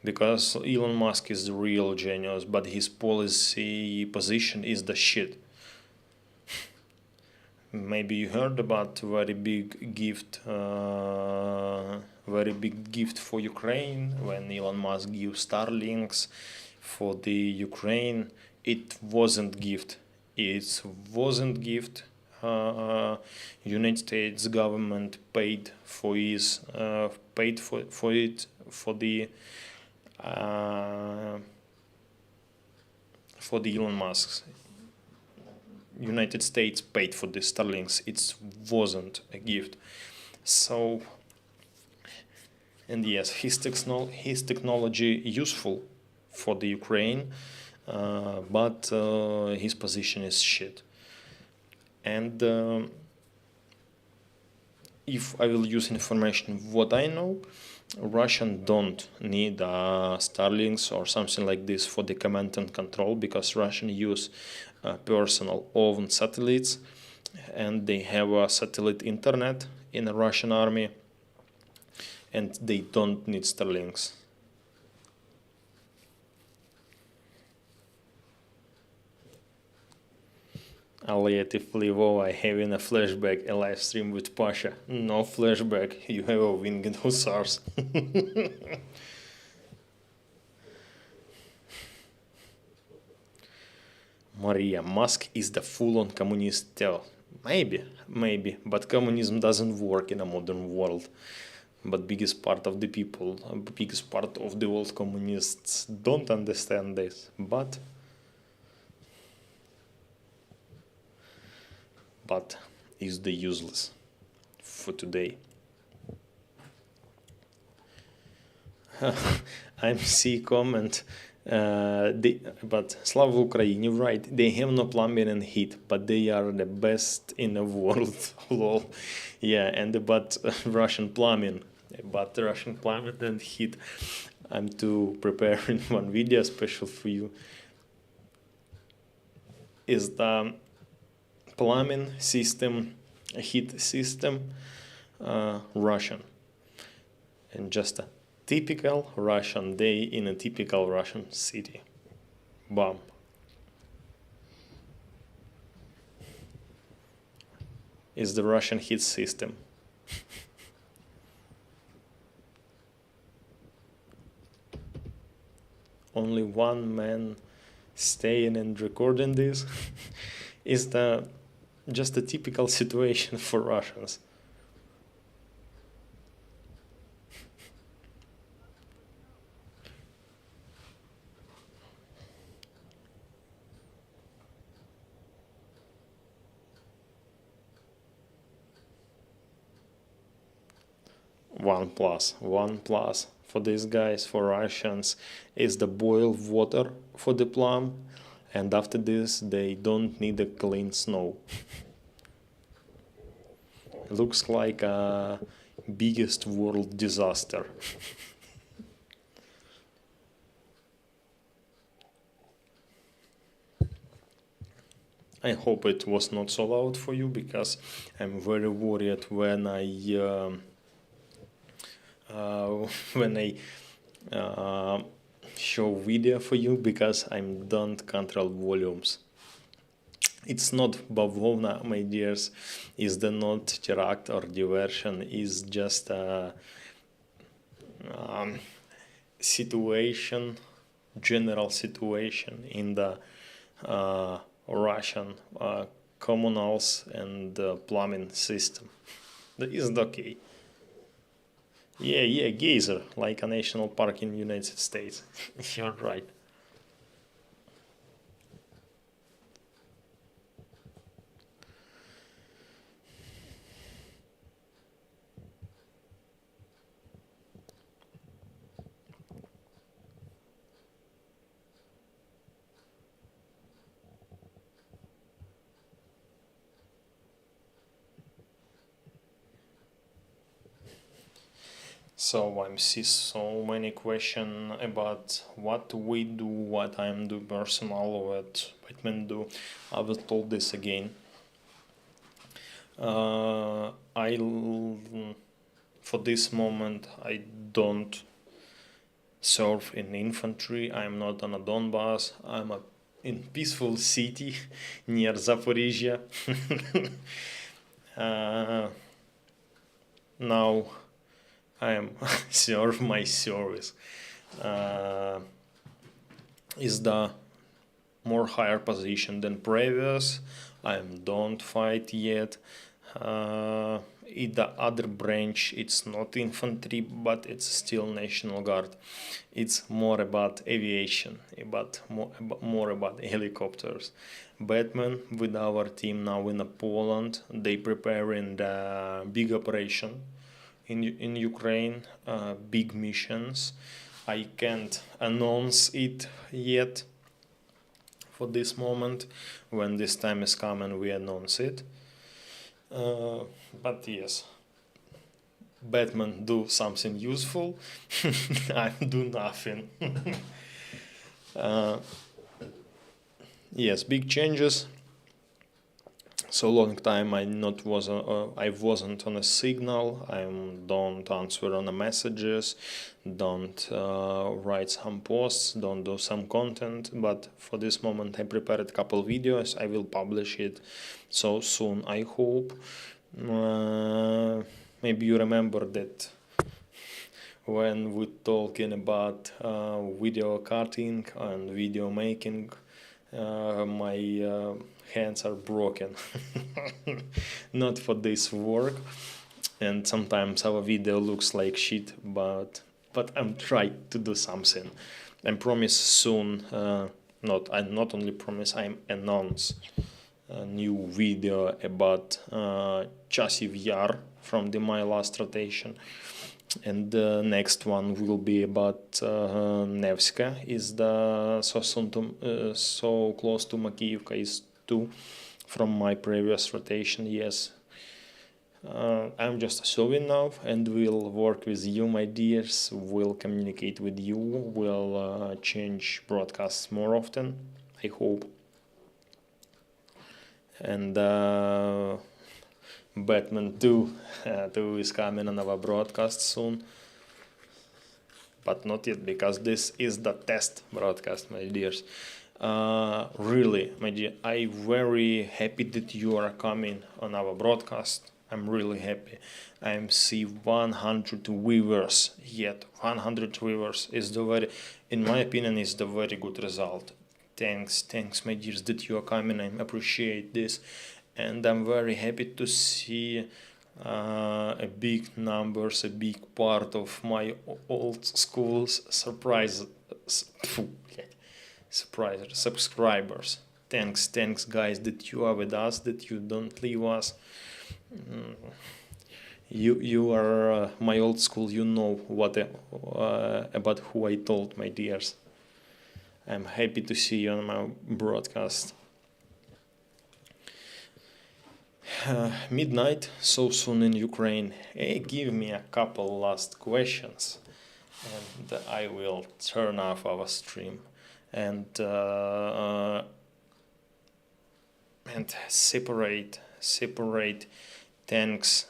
because Elon Musk is the real genius, but his policy position is the shit. Maybe you heard about very big gift for Ukraine when Elon Musk gave Starlinks for the Ukraine. It wasn't gift. United States government paid for his for the Elon Musk's. United States paid for the Starlinks. It wasn't a gift. So, and yes, his technology useful for the Ukraine, but his position is shit. And if I will use information what I know, Russian don't need Starlinks or something like this for the command and control, because Russian use personal own satellites, and they have a satellite internet in the Russian army, and they don't need Starlinks. Alietiv Lvov, I having a flashback, a live stream with Pasha. No flashback, you have a winged hussars. Maria, Musk is the full-on communist tell. Maybe, but communism doesn't work in a modern world. But biggest part of the people, biggest part of the old communists don't understand this. But is the useless for today. I'm see comment. But Slava Ukraini, right? They have no plumbing and heat, but they are the best in the world. Lol. Yeah, and but Russian plumbing and heat. I'm to preparing one video special for you. Is the plumbing system, heat system, Russian, and just a typical Russian day in a typical Russian city. Bam. Is the Russian heat system. Only one man staying and recording this is the just a typical situation for Russians. One plus for these guys, for Russians, is the boiled water for the plum, and after this they don't need a clean snow. Looks like a biggest world disaster. I hope it was not so loud for you, because I'm very worried when I show video for you, because I don't control volumes. It's not Bavlovna, my dears, is the not terract or diversion, is just a situation, general situation in the Russian communals and plumbing system. That is okay. Yeah, geyser, like a national park in the United States. You're right. So I see so many questions about what we do, what I'm do personal, what Batman do. I will tell this again. For this moment I don't serve in infantry. I'm not on a Donbass. I'm in peaceful city near Zaporizhia. Now I am serve my service is the more higher position than previous. I don't fight yet. In the other branch, it's not infantry, but it's still National Guard. It's more about aviation, more about helicopters. Batman with our team now in Poland, they preparing the big operation in Ukraine, big missions. I can't announce it yet for this moment. When this time is coming, we announce it. But yes, Batman do something useful. I do nothing. Yes, big changes. So long time I wasn't on a signal. I don't answer on the messages, don't write some posts, don't do some content. But for this moment, I prepared a couple videos. I will publish it so soon, I hope. Maybe you remember that when we talking about video cutting and video making, my hands are broken. Not for this work, and sometimes our video looks like shit, but I'm trying to do something. I promise soon. I not only promise, I announce a new video about Chasiv Yar from my last rotation. And the next one will be about Nevska. Is the so close to Makiyivka is 2 from my previous rotation. Yes, I'm just showing now, and we'll work with you, my dears. We'll communicate with you. We'll change broadcasts more often, I hope. And Batman 2 is coming on our broadcast soon, but not yet, because this is the test broadcast, my dears. Really, my dear, I'm very happy that you are coming on our broadcast. I'm really happy. I see 100 viewers yet. 100 viewers is in my opinion, is the very good result. Thanks, my dears, that you are coming. I appreciate this. And I'm very happy to see a big numbers, a big part of my old school's subscribers. Thanks guys, that you are with us, that you don't leave us. You are my old school. You know what about who I told, my dears. I'm happy to see you on my broadcast. Midnight, so soon in Ukraine. Hey, give me a couple last questions, and I will turn off our stream and separate. Thanks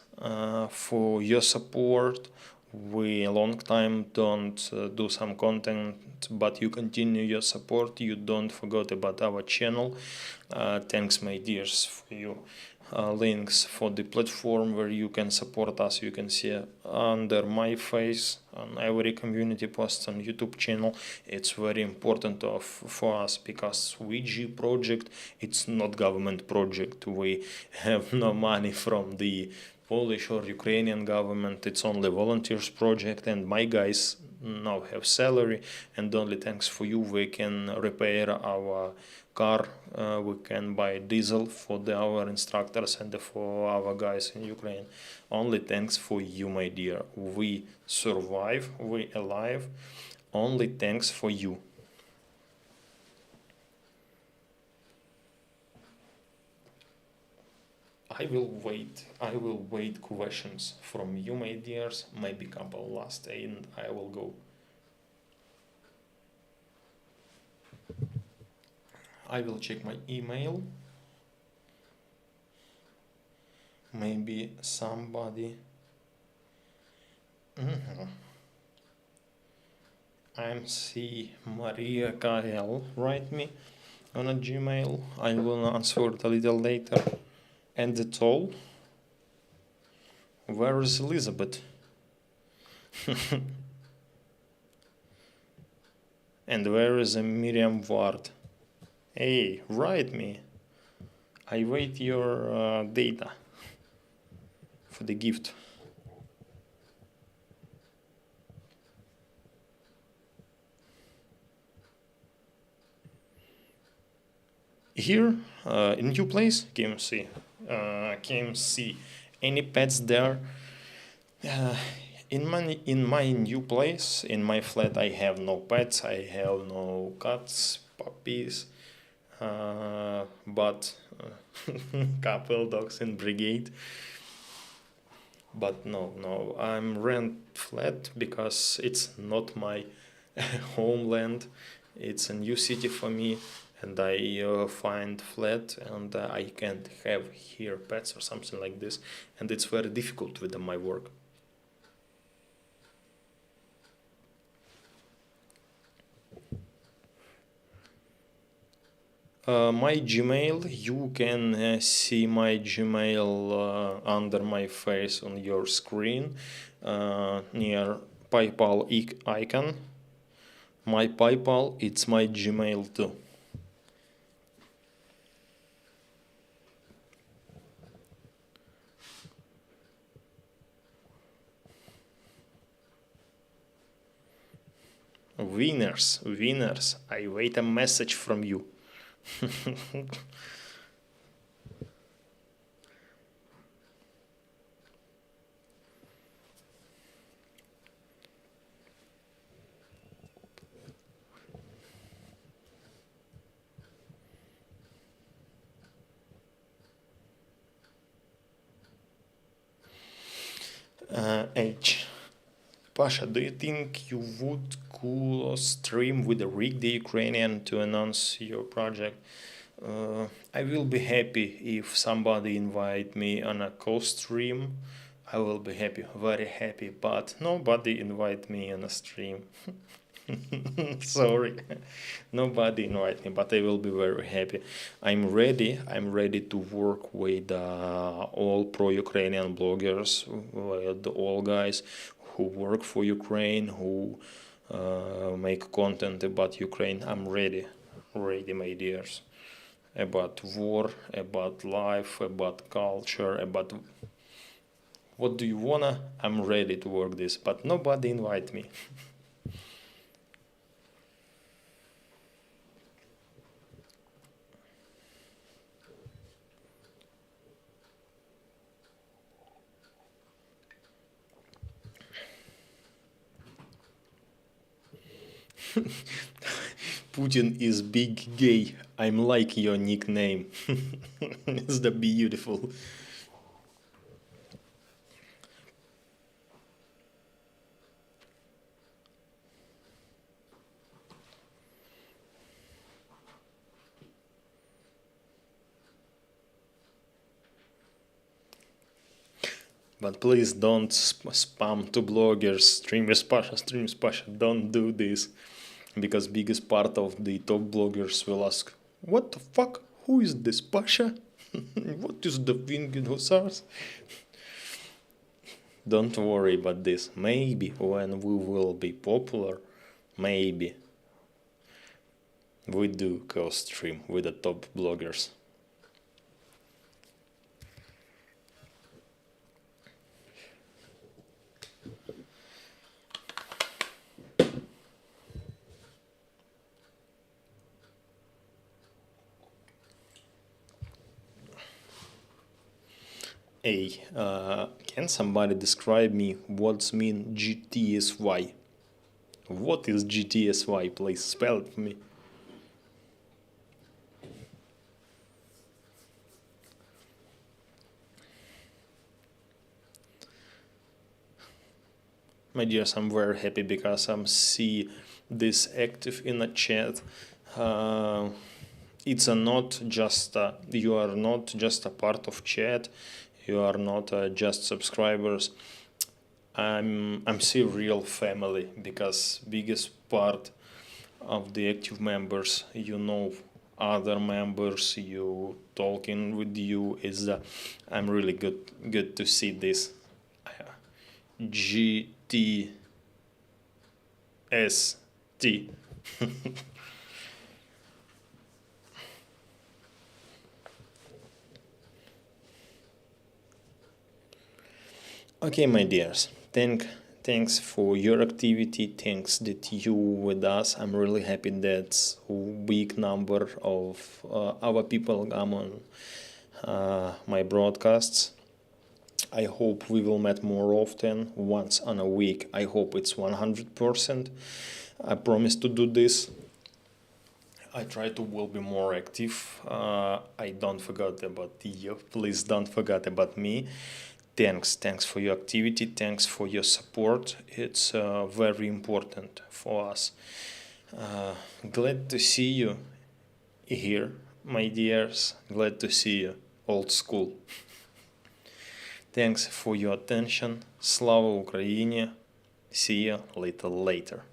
for your support. We a long time don't do some content, but you continue your support. You don't forget about our channel. Thanks, my dears, for you. Links for the platform where you can support us, you can see under my face on every community post on YouTube channel. It's very important for us, because VG project, it's not government project. We have no money from the Polish or Ukrainian government. It's only volunteers project, and my guys now have salary, and only thanks for you we can repair our car, we can buy diesel for our instructors and for our guys in Ukraine. Only thanks for you, my dear. We survive, we alive. Only thanks for you. I will wait questions from you, my dears. Maybe couple last, and I will go. I will check my email. Maybe somebody. MC Maria KL write me on a Gmail. I will answer it a little later. And that's all. Where is Elizabeth? And where is Miriam Ward? Hey, write me. I wait your data for the gift. Here, in new place, KMC. KMC. Any pets there? Uh, in my new place, in my flat, I have no pets. I have no cats, puppies, but couple dogs in brigade. But no, I'm rent flat because it's not my homeland. It's a new city for me, and I find flat, and I can't have here pets or something like this, and it's very difficult with my work. My Gmail, you can see my Gmail under my face on your screen near PayPal icon. My PayPal, it's my Gmail too. Winners, I wait a message from you. H. Pasha, do you think you would cool stream with a Rick the Ukrainian to announce your project? I will be happy if somebody invite me on a co-stream. I will be happy, very happy, but nobody invite me on a stream. Sorry, nobody invite me, but I will be very happy. I'm ready to work with all pro-Ukrainian bloggers, with all guys who work for Ukraine, who make content about Ukraine. I'm ready, my dears. About war, about life, about culture, about what do you wanna? I'm ready to work this, but nobody invite me. Putin is big gay. I'm like your nickname. It's the beautiful. But please don't spam to bloggers. Stream is Pasha. Don't do this. Because biggest part of the top bloggers will ask, what the fuck? Who is this Pasha? What is the Winged Hussars? Don't worry about this. Maybe when we will be popular, maybe we do co-stream with the top bloggers. Hey, can somebody describe me what's mean GTSY? What is GTSY? Please spell it for me. My dears, I'm very happy because I'm see this active in a chat. Uh, it's a not just you are not just a part of chat. You are not just subscribers. I'm see real family because biggest part of the active members, you know, other members, you talking with you is I'm really good to see this. GTST. Okay, my dears, thanks for your activity. Thanks that you with us. I'm really happy that big number of our people come on my broadcasts. I hope we will meet more often, once on a week. I hope it's 100%. I promise to do this. I try to will be more active. I don't forget about you. Please don't forget about me. Thanks for your activity. Thanks for your support. It's very important for us. Glad to see you here, my dears. Glad to see you, old school. Thanks for your attention. Slava Ukraini. See you little later.